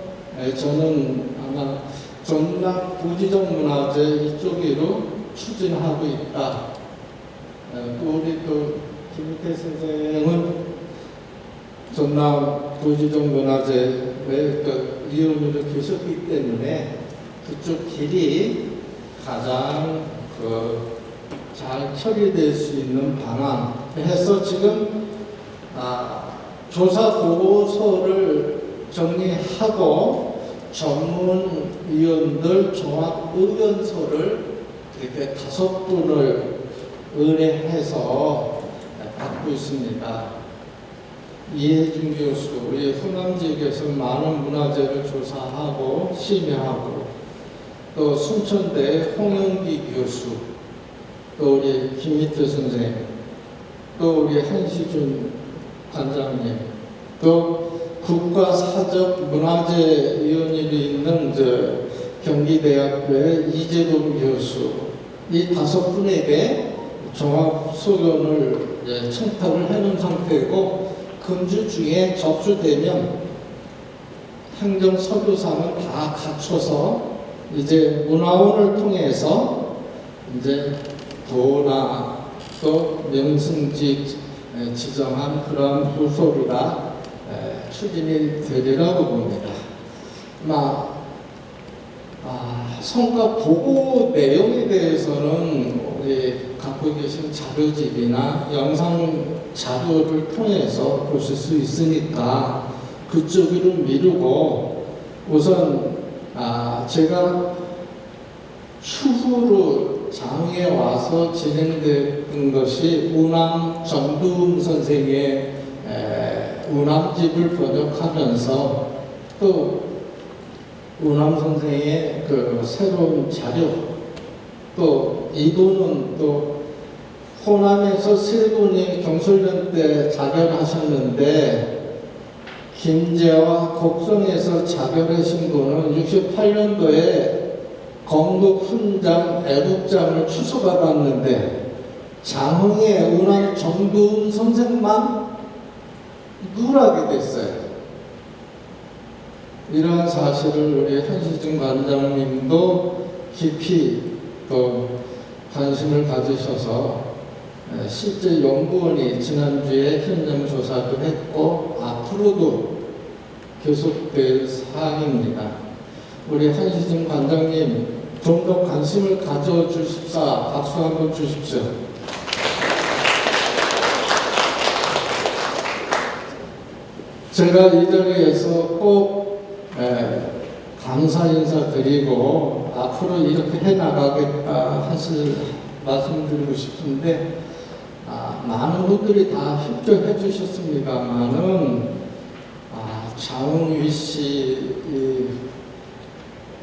저는 아마 전남 도지적 문화재 이쪽으로 추진하고 있다. 또 우리 또 김태 선생은 전남 도지적 문화재의 위원으로 계셨기 때문에 그쪽 길이 가장 잘 처리될 수 있는 방안 해서 지금 조사 보고서를 정리하고 전문위원들 종합 의견서를 이렇게 5분을 의뢰해서 받고 있습니다. 이혜준 교수, 우리 후남 지역에서 많은 문화재를 조사하고 심의하고, 또 순천대 홍영기 교수, 또 우리 김희태 선생님, 또 우리 한시준 관장님, 또 국가사적문화재위원회로 있는 경기대학교의 이재동 교수, 이 5분에게 종합 소견을 청탁을 해놓은 상태이고, 금주 중에 접수되면 행정서류상은 다 갖춰서 이제 문화원을 통해서 이제 도나 또 명승지 지정한 그런 부서류가 추진이 되리라고 봅니다. 성과 보고 내용에 대해서는 우리 갖고 계신 자료집이나 영상 자료를 통해서 보실 수 있으니까 그쪽으로 미루고, 우선 제가 추후로 장에 와서 진행된 것이 운암 정두음 선생의 운암집을 번역하면서 또 운암 선생의 그 새로운 자료, 또 이분은 또 호남에서 3분이 경술련 때 자결하셨는데, 김제와 곡성에서 자결하신 분은 68년도에 건국 훈장 애국장을 추수받았는데, 장흥의 운암 정두음 선생만 누락이 됐어요. 이러한 사실을 우리 한시준 관장님도 깊이 또 관심을 가지셔서 실제 연구원이 지난주에 현장 조사도 했고 앞으로도 계속될 사항입니다. 우리 한시준 관장님 좀 더 관심을 가져주십사. 박수 한번 주십시오. 제가 이 자리에서 꼭 감사 인사 드리고 앞으로 이렇게 해나가겠다 말씀드리고 싶은데, 많은 분들이 다 협조해 주셨습니다만은 장흥위 씨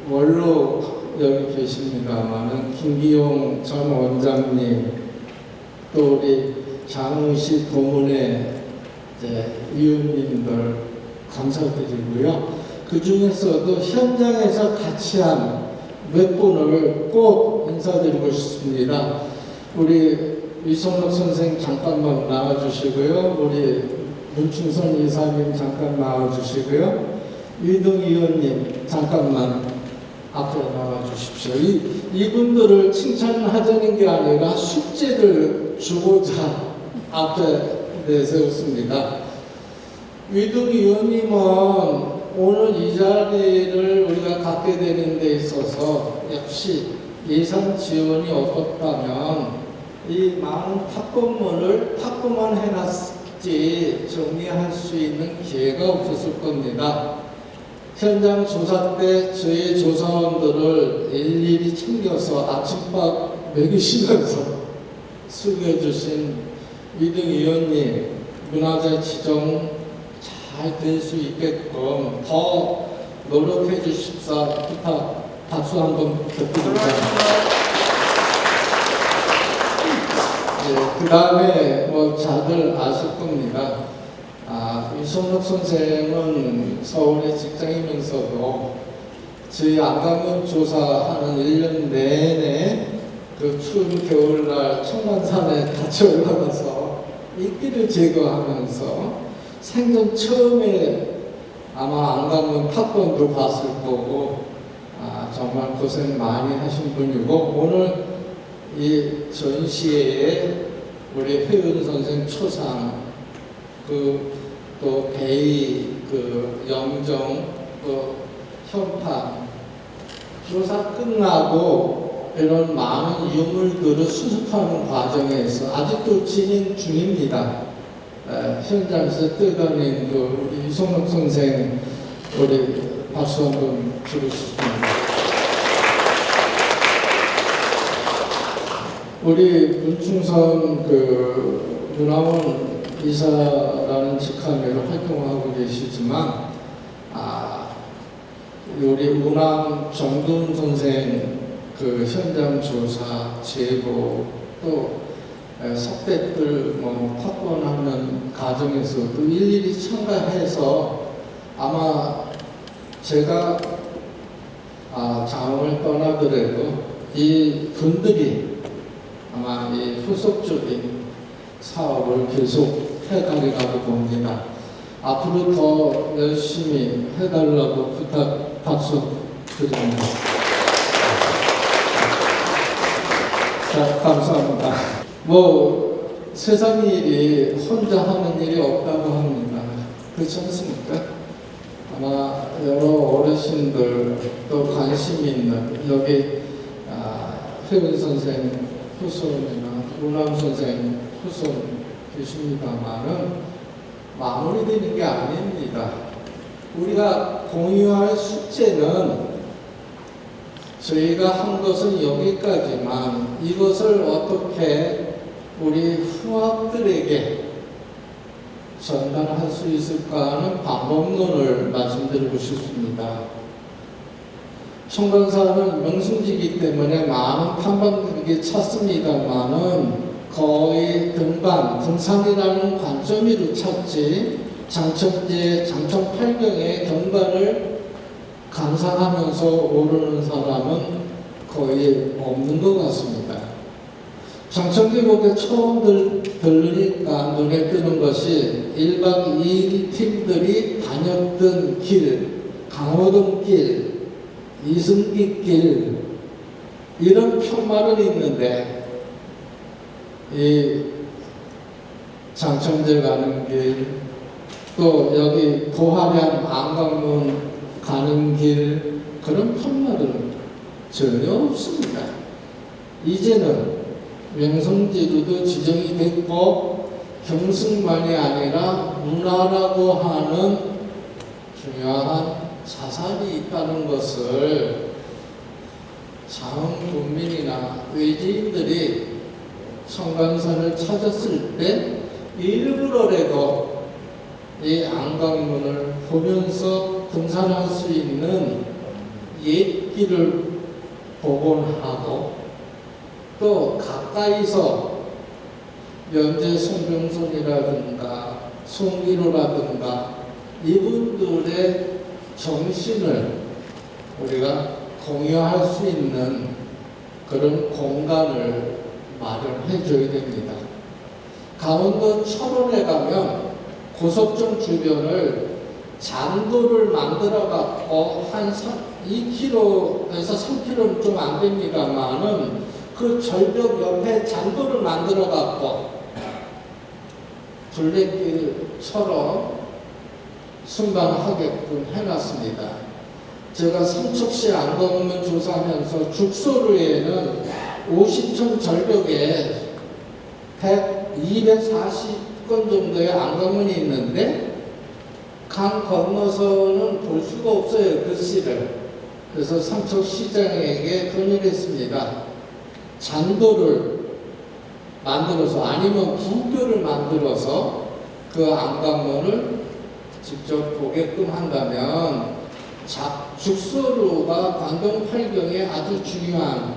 원로 여기 계십니다만은 김기용 전 원장님, 또 우리 장흥시 도문회 위원님들 감사드리고요. 그 중에서도 현장에서 같이 한 몇 분을 꼭 인사드리고 싶습니다. 우리 위성록 선생 잠깐만 나와주시고요. 우리 문충선 이사님 잠깐 나와주시고요. 위동 의원님 잠깐만 앞으로 나와주십시오. 이분들을 칭찬하자는 게 아니라 숙제를 주고자 앞에 내세웠습니다. 위동 의원님은 오늘 이 자리를 우리가 갖게 되는 데 있어서 역시 예산 지원이 없었다면 이 많은 탁건물을 탁구만 해놨지 정리할 수 있는 기회가 없었을 겁니다. 현장 조사 때 저희 조사원들을 일일이 챙겨서 아침밥 먹이시면서 수고해 주신 위등 의원님, 문화재 지정 잘 될 수 있게끔 더 노력해 주십사 부탁, 박수 한번 부탁드립니다. 그 다음에 다들 아실 겁니다. 유성록 선생은 서울에 직장이면서도 저희 안강원 조사하는 1년 내내 그 추운 겨울날 청만산에 같이 올라가서 이끼를 제거하면서 생전 처음에 아마 안강원 탑본도 봤을 거고 정말 고생 많이 하신 분이고, 오늘 이 전시회에 우리 회은 선생 초상, 또 대의, 영정, 또 현판 조사 끝나고 이런 많은 유물들을 수습하는 과정에서 아직도 진행 중입니다. 현장에서 뜨거운 그 우리 이송욱 선생 우리 박수 한번 주고 싶습니다. 우리 문충선 그 문화원 이사라는 직함으로 활동하고 계시지만 우리 문화 정돈 선생 그 현장 조사 제보 또 석대들 뭐 탁권하는 과정에서도 일일이 참가해서 아마 제가 장을 떠나더라도 이 분들이 아마 이 후속적인 사업을 계속 해가리라고 봅니다. 앞으로 더 열심히 해달라고 박수 드립니다. 자, 감사합니다. 뭐 세상 일이 혼자 하는 일이 없다고 합니다. 그렇지 않습니까? 아마 여러 어르신들 또 관심 있는 여기 혜은 선생 후손이나 우남 선생 후손 계십니다만은 마무리되는 게 아닙니다. 우리가 공유할 숙제는 저희가 한 것은 여기까지만 이것을 어떻게 우리 후학들에게 전달할 수 있을까 하는 방법론을 말씀드리고 싶습니다. 청강사는 명승지이기 때문에 많은 탐방객이 찾습니다만은 거의 등산이라는 관점으로 찾지 장천제, 장천팔경의 경관을 감상하면서 오르는 사람은 거의 없는 것 같습니다. 장천계곡에 처음 들르니까 눈에 띄는 것이 1박 2일 팀들이 다녔던 길, 강호동길, 이승기길 이런 편말은 있는데 이 장천제 가는 길, 또 여기 도하량 안강문 가는 길 그런 편말은 전혀 없습니다. 이제는 명성제도도 지정이 됐고 경승만이 아니라 문화라고 하는 중요한 자산이 있다는 것을 자원국민이나 외지인들이 청강산을 찾았을 때 일부러라도 이 안강문을 보면서 등산할 수 있는 옛길을 복원하고 또 가까이서 연재 송병손이라든가 송일호라든가 이분들의 정신을 우리가 공유할 수 있는 그런 공간을 마련해 줘야 됩니다. 강원도 철원에 가면 고속정 주변을 잔도를 만들어 갖고 한 2km에서 3km는 좀 안 됩니다만은 그 절벽 옆에 잔도를 만들어 갖고 둘레길처럼 순방하게끔 해놨습니다. 제가 삼척시 안강문 조사하면서 죽소루에는 50천 절벽에 240건 정도의 안강문이 있는데 강 건너서는 볼 수가 없어요. 글씨를. 그래서 삼척시장에게 건의했습니다. 잔도를 만들어서 아니면 부교를 만들어서 그 안강문을 직접 보게끔 한다면 죽소루가 광동 팔경의 아주 중요한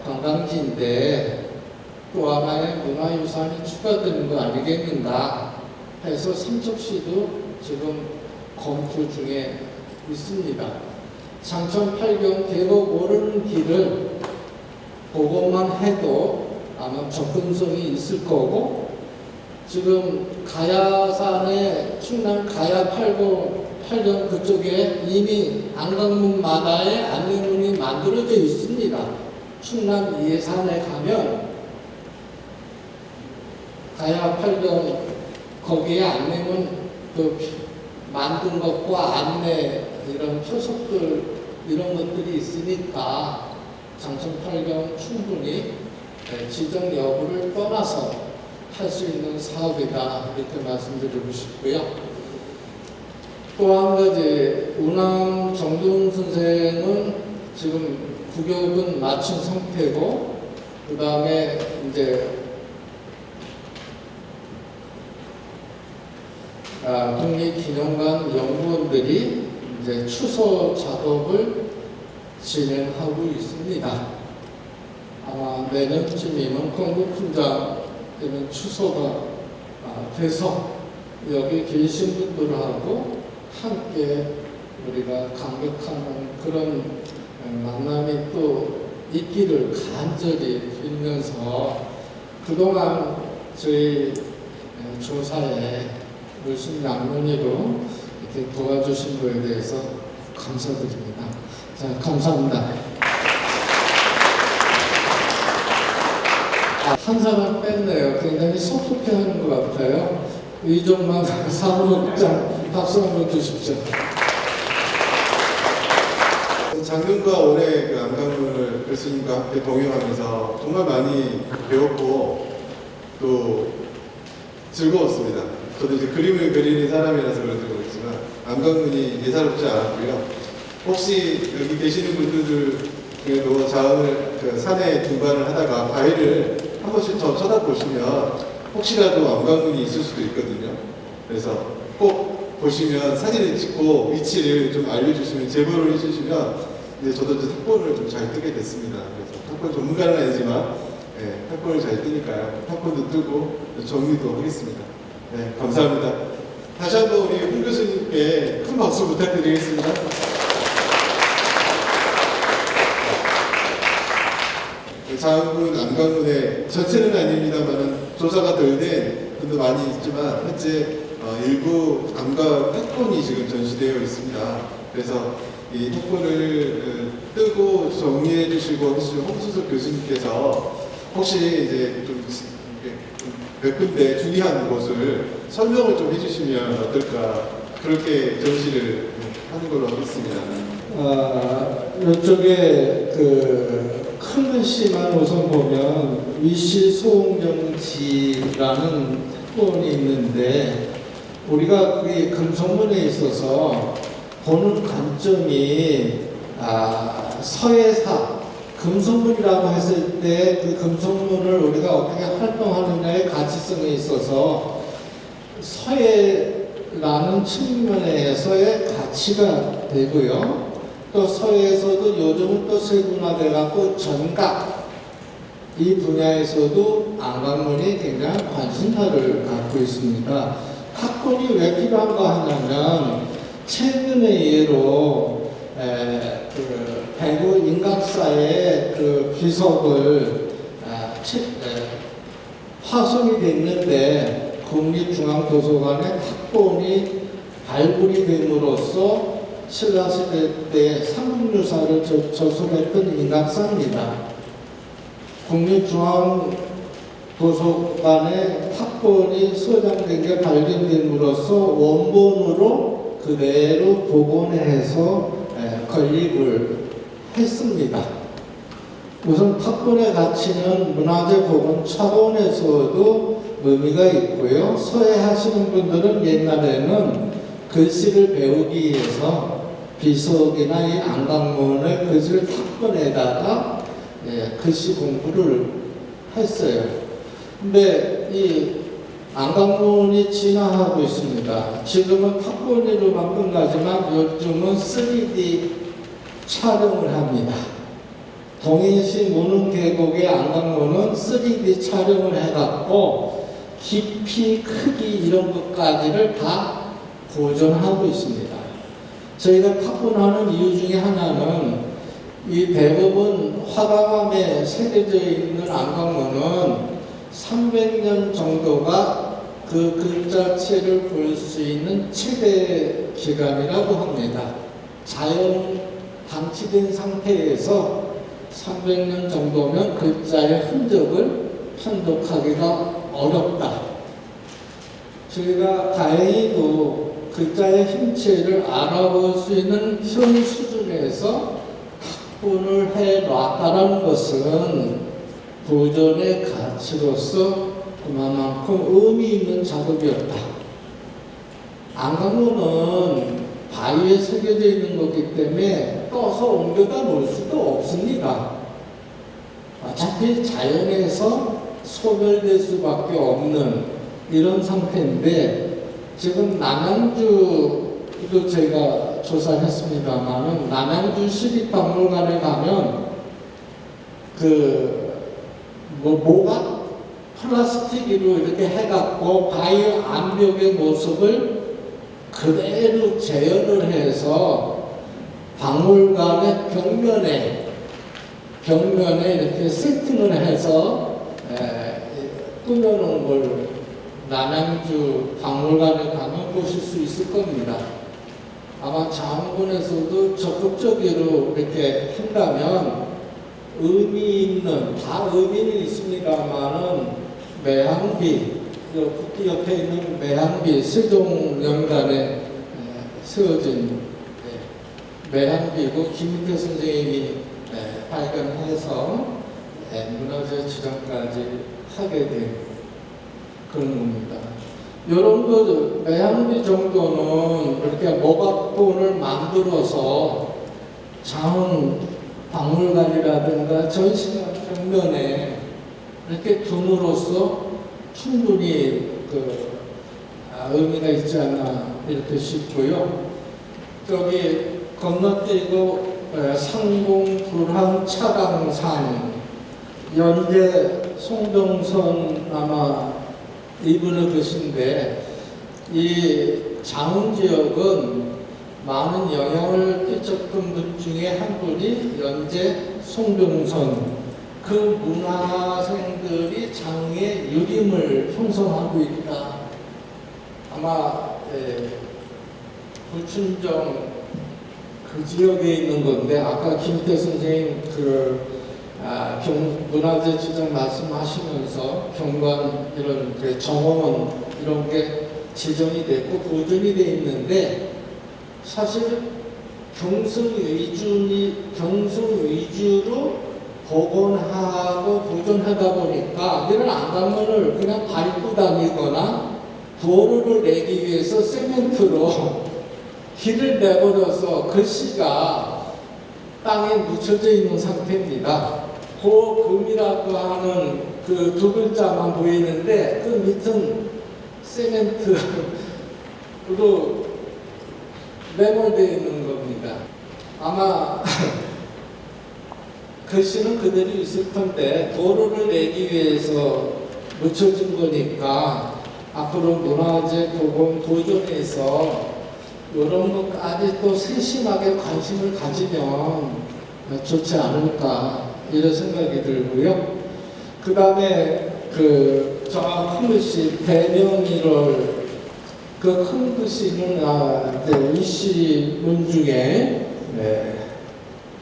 관광지인데 또 하나의 문화유산이 추가되는 거 아니겠는가 해서 삼척시도 지금 검토 중에 있습니다. 장천팔경 계곡 오르는 길을 보고만 해도 아마 접근성이 있을 거고 지금 가야산의 충남 가야 팔경 그쪽에 이미 안강문 마다에 안내문이 만들어져 있습니다. 충남 예산에 가면 가야 팔경 거기에 안내문 그 만든 것과 안내 이런 표석들 이런 것들이 있으니까 장천팔경 충분히 지정 여부를 떠나서 할 수 있는 사업이다 이렇게 말씀드리고 싶고요. 또 한 가지 운항 정두훈 선생은 지금 국역은 마친 상태고 그 다음에 이제 국립기념관 연구원들이 이제 추서 작업을 진행하고 있습니다. 아마 내년쯤이면 건국훈장에는 추서가 돼서 여기 계신 분들하고 함께 우리가 감격하는 그런 만남이 또 있기를 간절히 빌면서 그동안 저희 조사에 물씬 양면으로 이렇게 도와주신 거에 대해서 감사드립니다. 자, 감사합니다. 한 사람 뺐네요. 굉장히 섭섭해 하는 것 같아요. 이종만 사무국장 박수 한번 주십시오. 작년과 올해 그 안강문을 교수님과 함께 동행하면서 정말 많이 배웠고 또 즐거웠습니다. 저도 이제 그림을 그리는 사람이라서 그런지 모르겠지만 안강문이 예사롭지 않았고요. 혹시 여기 계시는 분들 중에도 자은을 그 산에 등반을 하다가 바위를 한 번씩 더 쳐다보시면 혹시라도 안강문이 있을 수도 있거든요. 그래서 꼭 보시면 사진을 찍고 위치를 좀 알려주시면 제보를 해주시면 이제 저도 이제 탁본을 좀 잘 뜨게 됐습니다. 그래서 탁본 전문가는 아니지만 탁본을 잘 뜨니까요. 탁본도 뜨고 정리도 하겠습니다. 네, 감사합니다. 다시 한번 우리 홍 교수님께 큰 박수 부탁드리겠습니다. 자은군 안강문에 전체는 아닙니다만 조사가 덜 된 분도 많이 있지만 현재 일부 안강 탁본이 지금 전시되어 있습니다. 그래서 이 탁본을 뜨고 정리해 주시고 해주신 홍수석 교수님께서 혹시 이제 좀 몇 군데 중요한 곳을 설명을 좀 해주시면 어떨까, 그렇게 전시를 하는 걸로 하겠습니다. 이쪽에 그 큰 글씨만 우선 보면 위시 소홍정지라는 탁본이 있는데 우리가 그 금속문에 있어서 보는 관점이 서예사 금속문이라고 했을 때 그 금속문을 우리가 어떻게 활동하느냐의 가치성에 있어서 서예라는 측면에서의 가치가 되고요. 또 서예에서도 요즘은 또 세분화돼 갖고 전각 이 분야에서도 안강문이 굉장히 관심사를 갖고 있습니다. 탁본이 왜 필요한가 하냐면 최근의 예로 그 대구 인각사의 그 비석을 파손이 됐는데 국립중앙도서관의 탁본이 발굴이 됨으로써 신라시대 때 삼국유사를 저술했던 인각사입니다. 국립중앙도서관의 탁본이 소장된 게 발견됨으로써 원본으로 그대로 복원해서 건립을 했습니다. 우선 탁본의 가치는 문화재 복원 차원에서도 의미가 있고요. 서예하시는 분들은 옛날에는 글씨를 배우기 위해서 비석이나 이 안강문의 글씨를 탁본에다가 글씨 공부를 했어요. 근데 이 안강문이 진화하고 있습니다. 지금은 탁본으로만 끝나지만 요즘은 3D 촬영을 합니다. 동인시 무능계곡의 안강문은 3D 촬영을 해갖고 깊이, 크기 이런 것까지를 다 보존하고 있습니다. 저희가 탁본하는 이유 중에 하나는 이 대부분 화강암에 새겨져 있는 안강문은 300년 정도가 그 글자체를 볼 수 있는 최대 기간이라고 합니다. 자연 방치된 상태에서 300년 정도면 글자의 흔적을 판독하기가 어렵다. 저희가 다행히도 글자의 힘체를 알아볼 수 있는 현 수준에서 탁본을 해놨다는 것은 보존의 가치로서 그만큼 의미 있는 작업이었다. 안강문은 바위에 새겨져 있는 거기 때문에 떠서 옮겨다 놓을 수도 없습니다. 어차피 자연에서 소멸될 수밖에 없는 이런 상태인데, 지금 남양주도 제가 조사했습니다만, 남양주 시립박물관에 가면 뭐가 플라스틱으로 이렇게 해갖고 바위 암벽의 모습을 그대로 재현을 해서 박물관의 벽면에 이렇게 세팅을 해서 꾸며놓은 걸 남양주 박물관에 가면 보실 수 있을 겁니다. 아마 장군에서도 적극적으로 이렇게 한다면 다 의미는 있습니다만은 매항비, 국기 옆에 있는 매항비, 세종명단에 세워진 매항비고 김인태 선생님이 발견해서 문화재 지정까지 하게 된 그런 겁니다. 이런 매항비 정도는 이렇게 모각본을 만들어서 장흥 박물관이라든가 전시관 벽면에 이렇게 둠으로써 충분히 의미가 있지 않나 이렇게 싶고요. 저기 건너뛰고 상공 불항 차강산 연제 송정선 아마 이분의 것인데, 이 장흥 지역은 많은 영향을 끼쳤던 분 중에 한 분이 연제 송정선, 그 문화생들이 장흥의 유림을 형성하고 있다. 아마 불춘정 그 지역에 있는 건데, 아까 김태 선생님 문화재 지정 말씀하시면서 경관 이런 정원 이런 게 지정이 됐고 보존이 돼 있는데, 사실 경승 위주로 복원하고 보존하다 보니까 이런 안강문을 그냥 밟고 다니거나 도로를 내기 위해서 세멘트로 길을 내버려서 글씨가 땅에 묻혀져 있는 상태입니다. 고금이라고 하는 그 두 글자만 보이는데 그 밑은 세멘트로 매몰되어 있는 겁니다. 아마 글씨는 그대로 있을 텐데 도로를 내기 위해서 묻혀진 거니까 앞으로 문화재 복원 보존에서 이런 것까지 또 세심하게 관심을 가지면 좋지 않을까 이런 생각이 들고요. 그 다음에 저 큰 글씨 대명일월 그 큰 글씨는 이씨 문중에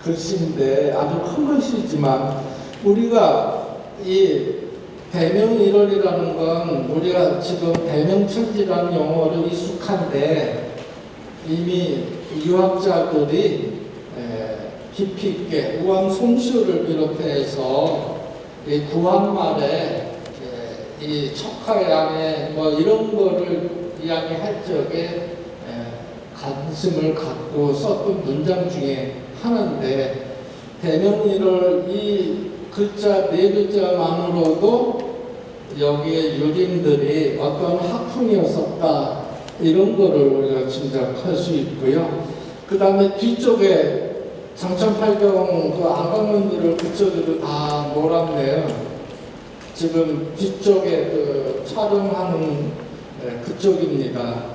글씨인데 아주 큰 글씨지만, 우리가 이 대명일월이라는 건 우리가 지금 대명천지라는 용어로 익숙한데, 이미 유학자들이 깊이 있게 우암 송시호를 비롯해서 이 구한말에 이 척하양의 뭐 이런 거를 이야기할 적에 관심을 갖고 썼던 문장 중에 하나인데, 대명일월 이 글자 네 글자만으로도 여기에 유림들이 어떤 학풍이었었다 이런 거를 우리가 짐작할 수 있고요. 그 다음에 뒤쪽에 장천팔경 그 안강문들을 그쪽으로 다 몰았네요. 지금 뒤쪽에 촬영하는 그쪽입니다.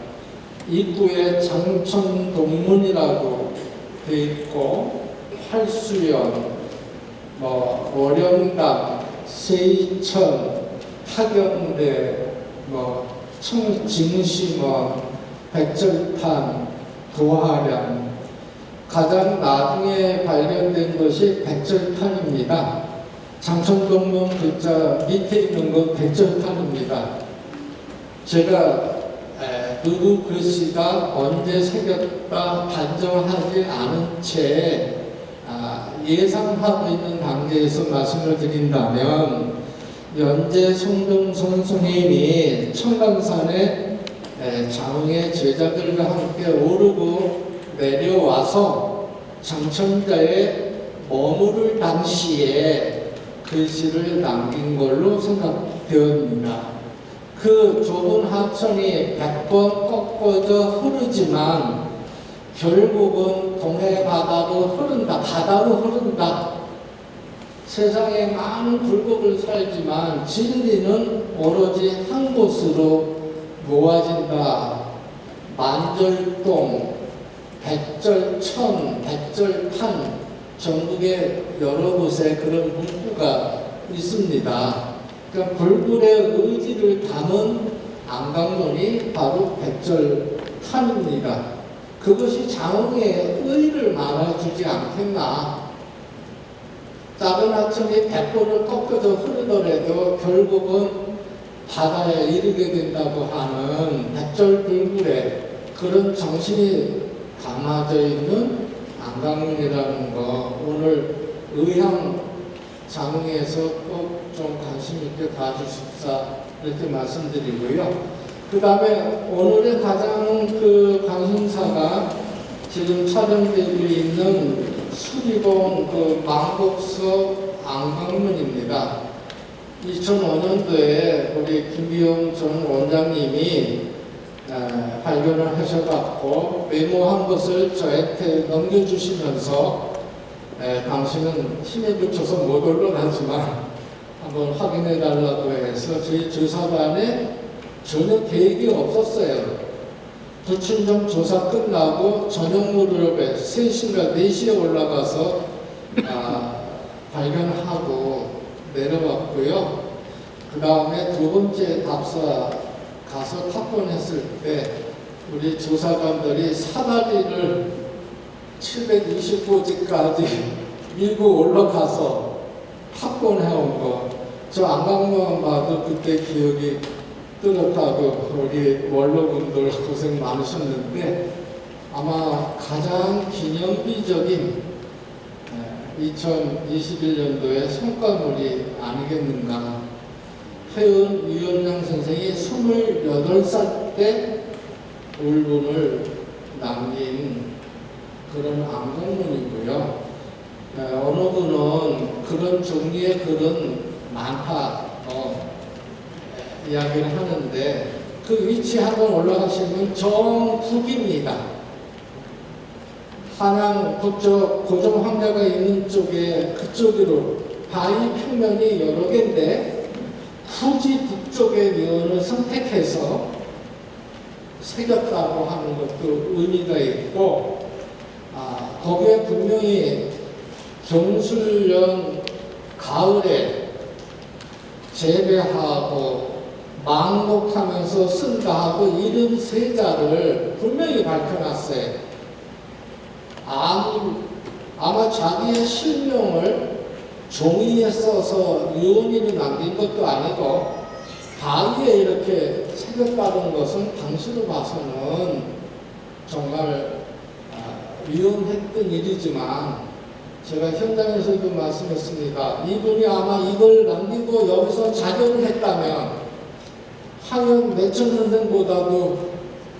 입구에 장천동문이라고 돼 있고, 활수연, 월영당, 세이천, 타경대, 청진심원, 백절탄, 도하량. 가장 나중에 발견된 것이 백절탄입니다. 장천동문 글자 밑에 있는 건 백절탄입니다. 제가 누구 글씨가 언제 새겼다 단정하지 않은 채 예상하고 있는 단계에서 말씀을 드린다면, 연재 송동선 선생님이 청강산에 장흥의 제자들과 함께 오르고 내려와서 장천자에 머무를 당시에 글씨를 남긴 걸로 생각되었습니다. 그 좁은 하천이 100번 꺾어져 흐르지만 결국은 동해 바다로 흐른다. 바다로 흐른다. 세상에 많은 굴곡을 살지만 진리는 오로지 한 곳으로 모아진다. 만절동, 백절천, 백절판 전국의 여러 곳에 그런 문구가 있습니다. 그러니까 불굴의 의지를 담은 안강문이 바로 백절판입니다. 그것이 장흥의 의를 말해주지 않겠나. 작은 하천이 100번을 꺾어져 흐르더라도 결국은 바다에 이르게 된다고 하는 백절불굴의 그런 정신이 담아져 있는 안강문이라는 거, 오늘 의향 장흥에서 꼭 좀 관심 있게 봐주십사 이렇게 말씀드리고요. 그 다음에 오늘의 가장 그 관심사가 지금 촬영되고 있는 수리봉 그 망곡서 안강문입니다. 2005년도에 우리 김기용 전 원장님이 발견을 하셔갖고 메모한 것을 저한테 넘겨주시면서 당신은 힘에 붙여서 못 올라가지만 한번 확인해 달라고 해서 저희 조사반에 전혀 계획이 없었어요. 부춘정 조사 끝나고 저녁 무렵에 3시인가 4시에 올라가서 발견하고 내려왔고요. 그 다음에 두 번째 답사 가서 탑본했을 때 우리 조사관들이 사다리를 725지까지 밀고 올라가서 탑본해온 거, 저 안강만 봐도 그때 기억이 뜨겁다고 우리 원로분들 고생 많으셨는데 아마 가장 기념비적인 2021년도의 성과물이 아니겠는가. 해운 유연양 선생이 28살 때 울분을 남긴 그런 안강문이고요. 어느 분은 그런 종류의 글은 많다 이야기를 하는데 그 위치 한번 올라가시면 정북입니다. 한양 북쪽 고종 황제가 있는 쪽에 그쪽으로 바위 평면이 여러 개인데 굳이 북쪽의 면을 선택해서 새겼다고 하는 것도 의미가 있고 거기에 분명히 경술년 가을에 재배하고 망곡하면서 쓴다 하고 이름 세자를 분명히 밝혀놨어요. 아마 자기의 실명을 종이에 써서 유언인을 남긴 것도 아니고 바위에 이렇게 새겼다는 것은 당시로 봐서는 정말 위험했던 일이지만 제가 현장에서도 말씀했습니다. 이분이 아마 이걸 남기고 여기서 자결을 했다면 황영 매천 선생보다도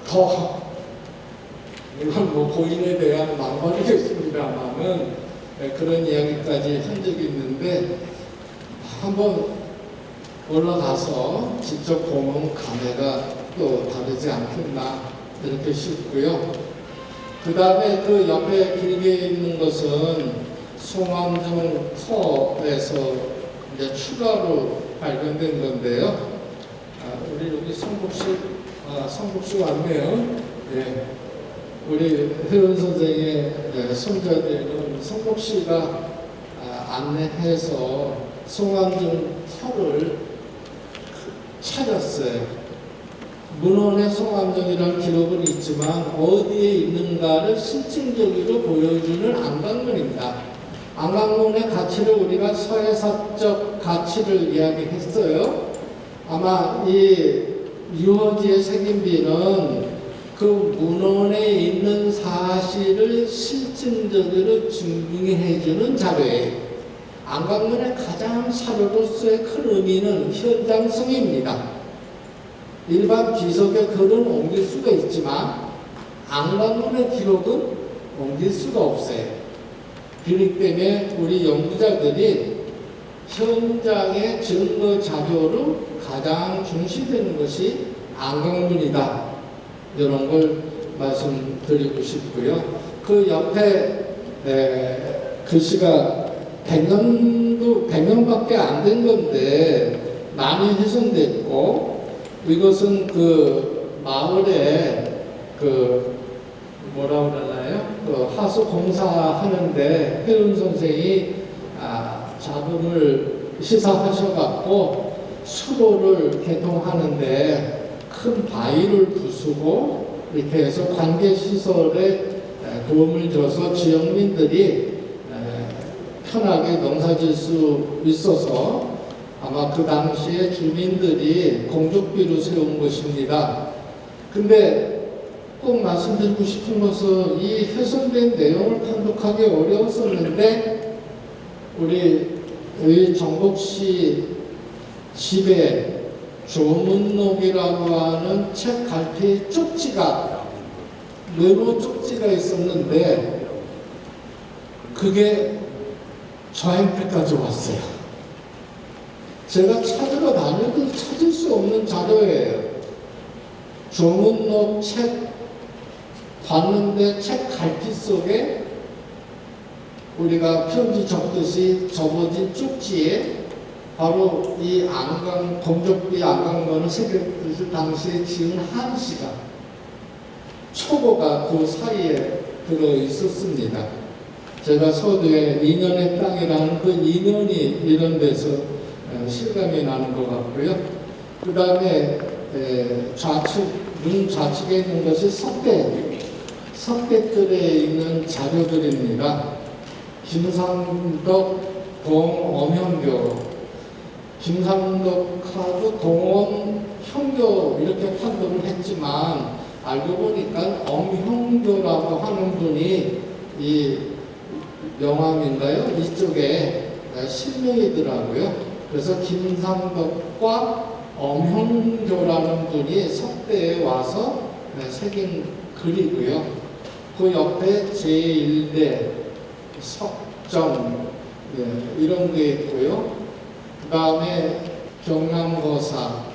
더 이건 뭐 고인에 대한 망발이겠습니다만은 그런 이야기까지 한 적이 있는데 한번 올라가서 직접 보면 감회가 또 다르지 않겠나 이렇게 싶고요. 그 다음에 그 옆에 길게 있는 것은 송암정 터에서 이제 추가로 발견된 건데요. 우리 여기 성북씨 왔네요. 예. 우리 회원 선생의 손자들은 성북씨가 안내해서 송암정 터를 찾았어요. 문헌에 송암정이라는 기록은 있지만 어디에 있는가를 실증적으로 보여주는 안강문입니다. 안강문의 가치를 우리가 서해사적 가치를 이야기했어요. 아마 이 유허지의 색인비는 그 문헌에 있는 사실을 실증적으로 증명해주는 자료예요. 안강문의 가장 사료로서의 큰 의미는 현장성입니다. 일반 비석의 글은 옮길 수가 있지만 안강문의 기록은 옮길 수가 없어요. 그렇기 때문에 우리 연구자들이 현장의 증거 자료로 가장 중시되는 것이 안강문이다. 이런 걸 말씀드리고 싶고요. 그 옆에 글씨가 100년밖에 안 된 건데 많이 훼손됐고, 이것은 그 마을에 그 뭐라 그러나요? 그 하수 공사하는데 회원 선생이 자금을 시사하셔갖고 수로를 개통하는데 큰 바위를 부수고 이렇게 해서 관계시설에 도움을 줘서 지역민들이 편하게 농사질 수 있어서 아마 그 당시에 주민들이 공적비로 세운 것입니다. 근데 꼭 말씀드리고 싶은 것은 이 훼손된 내용을 판독하기 어려웠었는데 우리 정복씨 집에 조문록이라고 하는 책 갈피의 쪽지가 메모 쪽지가 있었는데 그게 저한테까지 왔어요. 제가 찾으러 다녀도 찾을 수 없는 자료예요. 조문록 책 봤는데 책 갈피 속에 우리가 편지 적듯이 접어진 쪽지에 바로 이 안강, 공적비 안강문을 새겼듯이 당시에 지은 한시가 초고가 그 사이에 들어 있었습니다. 제가 서두에 인연의 땅이라는 그 인연이 이런 데서 실감이 나는 것 같고요. 그 다음에 눈 좌측에 있는 것이 석대뜰에 있는 자료들입니다. 김상덕 동엄형교, 김상덕하고 동엄 형교 이렇게 판독을 했지만 알고 보니까 엄형교라고 하는 분이 이 영암인가요? 이쪽에 실명이더라고요. 그래서 김상덕과 엄형교라는 분이 석대에 와서 새긴 글이고요. 그 옆에 제1대 석정 이런 게 있고요. 그 다음에 경남거사,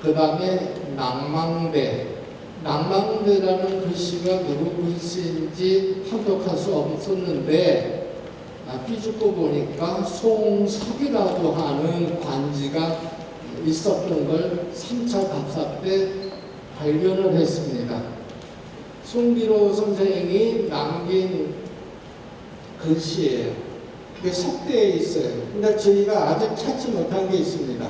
그 다음에 낭망대라는 글씨가 누구 글씨인지 판독할 수 없었는데 삐죽고 보니까 송석이라고 하는 관지가 있었던 걸 3차 답사 때 발견을 했습니다. 송기로 선생이 남긴 글씨예요. 그게 석대에 있어요. 근데 저희가 아직 찾지 못한 게 있습니다.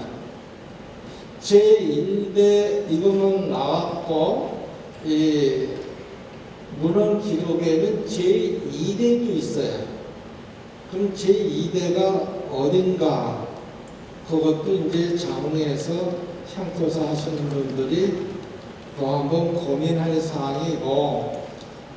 제1대 이거는 나왔고, 이 문헌 기록에는 제2대도 있어요. 그럼 제2대가 어딘가, 그것도 이제 장흥에서 향토사 하시는 분들이 또 한번 고민할 사항이고,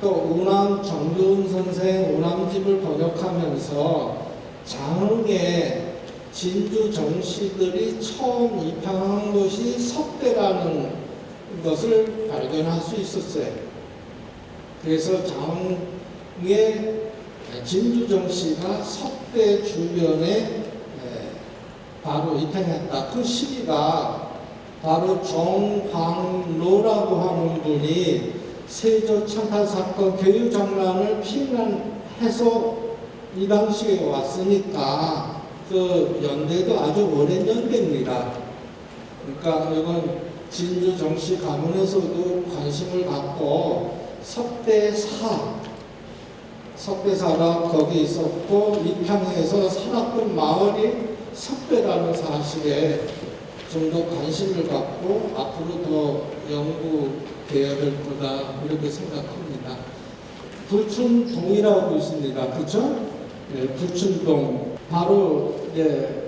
또 운암 정교훈 선생 운암집을 번역하면서 장흥에 진주 정씨들이 처음 입항한 곳이 석대라는 것을 발견할 수 있었어요. 그래서 장흥의 진주 정씨가 석대 주변에 바로 입항했다. 그 시기가 바로 정광로라고 하는 분이 세조 창탈 사건 개유 장난을 피난해서 이 당시에 왔으니까 그 연대도 아주 오랜 연대입니다. 그러니까 이건 진주 정씨 가문에서도 관심을 갖고 석대사가 거기 있었고 입향에서 살았던 마을이 석대라는 사실에 좀 더 관심을 갖고 앞으로 더 연구되어야 될 거다 이렇게 생각합니다. 불춘동이라고 있습니다. 그렇죠? 네, 불춘동. 바로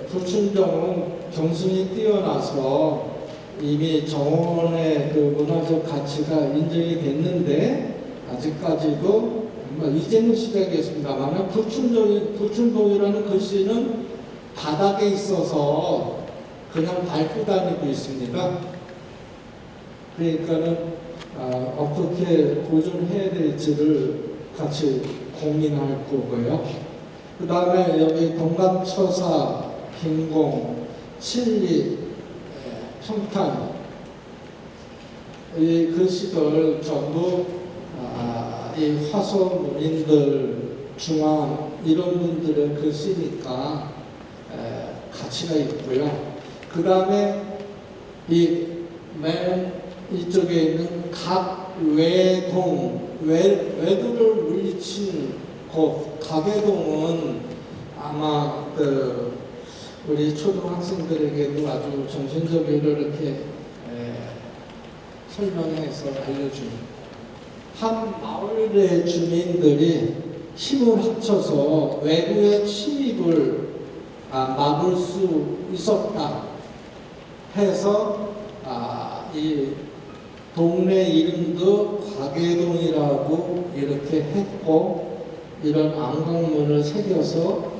불춘동은 경순이 뛰어나서 이미 정원의 그 문화적 가치가 인정이 됐는데 아직까지도 이제는 시작했습니다만 불춘동이라는 글씨는 바닥에 있어서 그냥 밟고 다니고 있습니다. 그러니까는 어떻게 보존해야 될지를 같이 고민할 거고요. 그 다음에 여기 동감처사, 김공, 칠리, 평탄 이 글씨들 전부 이 화소문인들, 중앙 이런 분들의 글씨니까 가치가 있고요. 그 다음에 이 맨 이쪽에 있는 각 외도를 물리친 곳, 각외동은 아마 우리 초등학생들에게도 아주 정신적으로 이렇게 설명해서 알려줍니다. 한 마을의 주민들이 힘을 합쳐서 외부의 침입을 막을 수 있었다 해서 이 동네 이름도 곽외동이라고 이렇게 했고 이런 안강문을 새겨서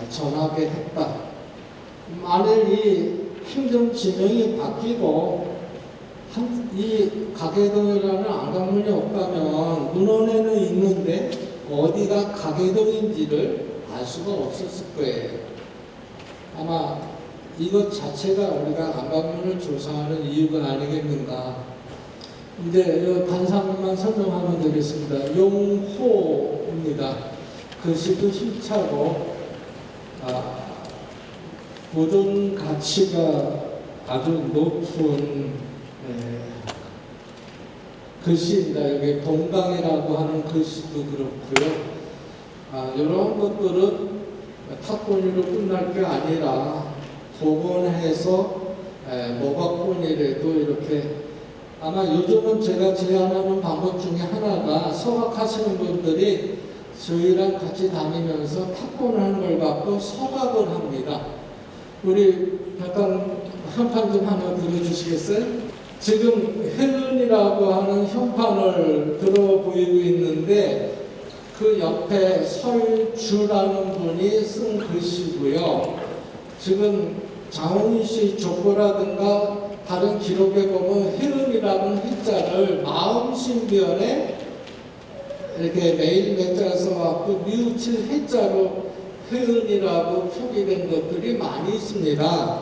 전하게 했다. 만일 이 행정지명이 바뀌고 이 곽외동이라는 안강문이 없다면 문헌에는 있는데 어디가 곽외동인지를 알 수가 없었을 거예요. 아마 이것 자체가 우리가 안강문을 조사하는 이유가 아니겠는가. 이제 단상만 설명하면 되겠습니다. 용호입니다. 글씨도 힘차고 보존 가치가 아주 높은 글씨입니다. 여기 동강이라고 하는 글씨도 그렇고요. 이런 것들은 탁본이로 끝날 게 아니라 복원해서 모각본이라도 이렇게 아마 요즘은 제가 제안하는 방법 중에 하나가 서각하시는 분들이 저희랑 같이 다니면서 탁본을 하는 걸 갖고 서각을 합니다. 우리 잠깐 현판 좀 하나 들어주시겠어요? 지금 혜은이라고 하는 현판을 들어 보이고 있는데 그 옆에 설주라는 분이 쓴 글씨고요. 지금 장훈희 씨 족보라든가 다른 기록에 보면 혜은이라는 해자를 마음신변에 이렇게 매일 매자를 써갖고 뉘우칠 해자로 혜은이라고 표기된 것들이 많이 있습니다.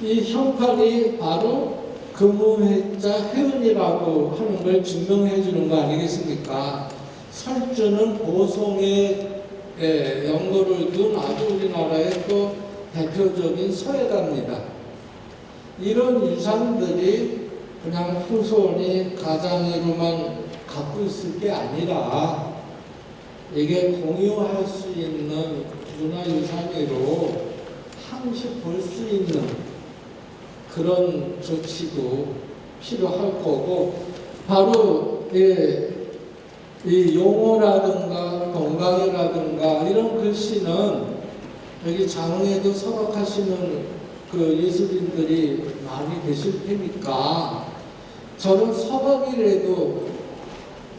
이 현판이 바로 금음해자 혜은이라고 하는 걸 증명해 주는 거 아니겠습니까? 설주는 보송의 연고를 둔 아주 우리나라의 또 대표적인 서예가입니다. 이런 유산들이 그냥 후손이 가장으로만 갖고 있을 게 아니라 이게 공유할 수 있는 문화유산으로 항시 볼 수 있는 그런 조치도 필요할 거고 바로 이 용어라든가 동강이라든가 이런 글씨는 여기 장흥에도 서각하시는 그 예술인들이 많이 계실 테니까 저런 서각이라도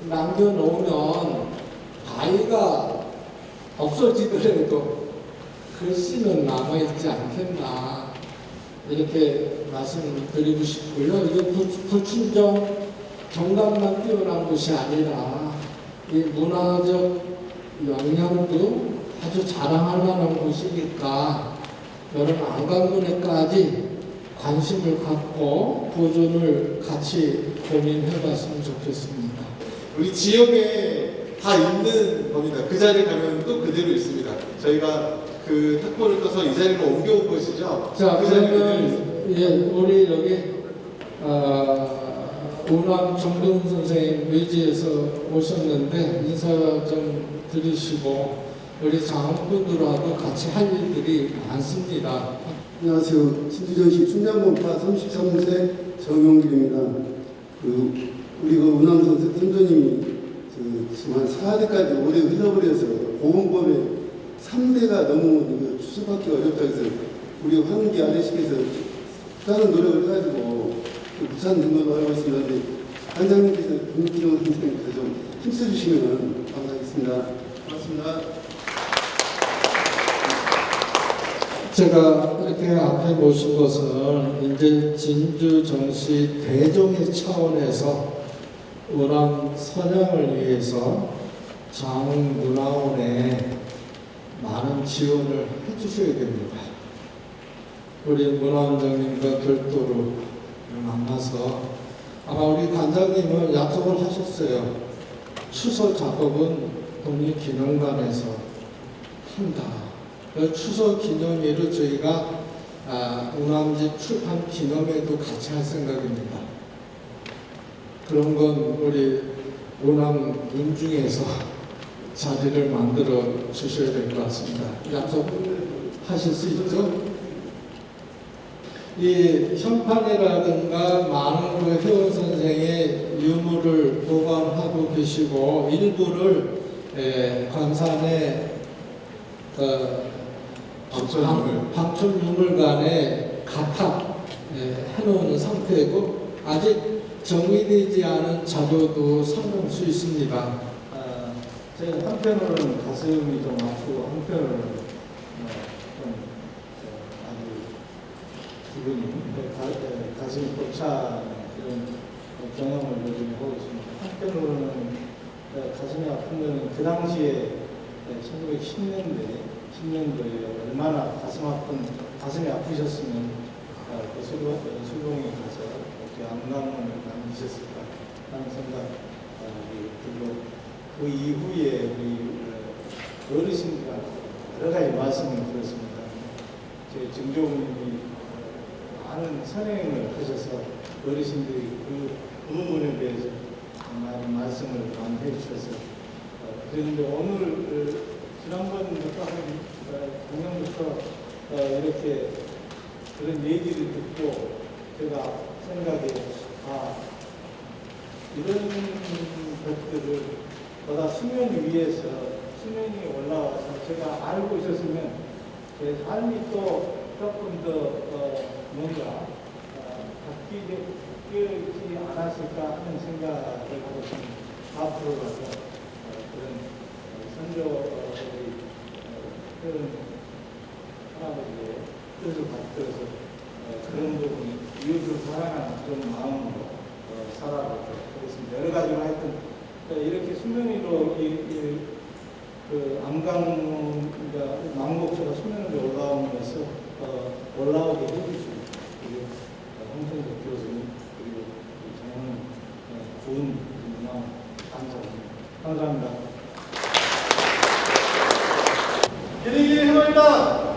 남겨놓으면 가위가 없어지더라도 글씨는 남아있지 않겠나 이렇게 말씀드리고 싶고요. 이게 불춘정 정답만 뛰어난 것이 아니라 이 문화적 영향도 아주 자랑할 만한 곳이니까 여러분 안강문에까지 관심을 갖고 보존을 같이 고민해봤으면 좋겠습니다. 우리 지역에 다 있는 겁니다. 그 자리에 가면 또 그대로 있습니다. 저희가 그 탁본을 떠서 이 자리로 옮겨온 것이죠. 자, 그 자리에 그러면 우리 여기 우남 정동훈 선생님 외지에서 오셨는데 인사 좀 드리시고 우리 장학분들하고 같이 할 일들이 많습니다. 안녕하세요. 진주전시 충남본파 33세 정용길입니다. 우리가 운암 선조님이 지금 한 4대까지 오래 흘러버려서 보건법에 3대가 너무 추수받기 어렵다 해서 우리 황기 아저씨께서 다른 노력을 해가지고 부산 등록을 하고 있습니다. 단장님께서 김기룡 선생님께서 좀 힘써주시면 감사하겠습니다. 고맙습니다. 제가 이렇게 앞에 모신 것은 이제 진주 정시 대종의 차원에서 원암 선양을 위해서 장문화원에 많은 지원을 해주셔야 됩니다. 우리 문화원장님과 별도로 만나서 아마 우리 관장님은 약속을 하셨어요. 추서 작업은 독립기념관에서 한다. 추서 기념일을 저희가 운암집 출판 기념회도 같이 할 생각입니다. 그런 건 우리 운암 윤중에서 자리를 만들어 주셔야 될 것 같습니다. 약속하실 수 있죠? 이 현판이라든가 많은 그 회원 선생의 유물을 보관하고 계시고 일부를 관산에 방촌유물관에 가탁 해놓은 상태이고 아직 정리되지 않은 자료도 상당 수 있습니다. 제가 한편으로는 가슴이 좀 아프고 한편으로는 좀 아주 기분이 가슴이 벅찬 그런 경험을 요즘 하고 있습니다. 한편으로는 가슴이 아픈 것은 그 당시에 1910년도에 얼마나 가슴이 아프셨으면 그 술봉에 가서 이렇게 안강문을 남기셨을까 하는 생각이 들고 그 이후에 우리 어르신과 여러 가지 말씀을 들었습니다. 제 증조부님이 많은 선행을 하셔서 어르신들이 그 부분에 대해서 많은 말씀을 많이 해주셔서 그런데 오늘 지난번부터 작년부터 이렇게 그런 얘기를 듣고 제가 생각에 이런 것들을 보다 수면 위에서 수면이 올라와서 제가 알고 있었으면 제 삶이 또 조금 더 뭔가 바뀌지 않았을까 하는 생각을 하고 있습니다. 앞으로라도 그런 선조들이 그런 할아버지의 뜻을 받들어서 그런 부분이 이웃을 사랑하는 그런 마음으로 살아가도록 하겠습니다. 여러 가지로 하여튼 이렇게 수면 위로 그 망곡처가 수면 위로 올라오면서 올라오게 해주시고 그리고 홍성석 교수님 그리고 정원 좋은 마음 감사합니다. 기리기 해방이다.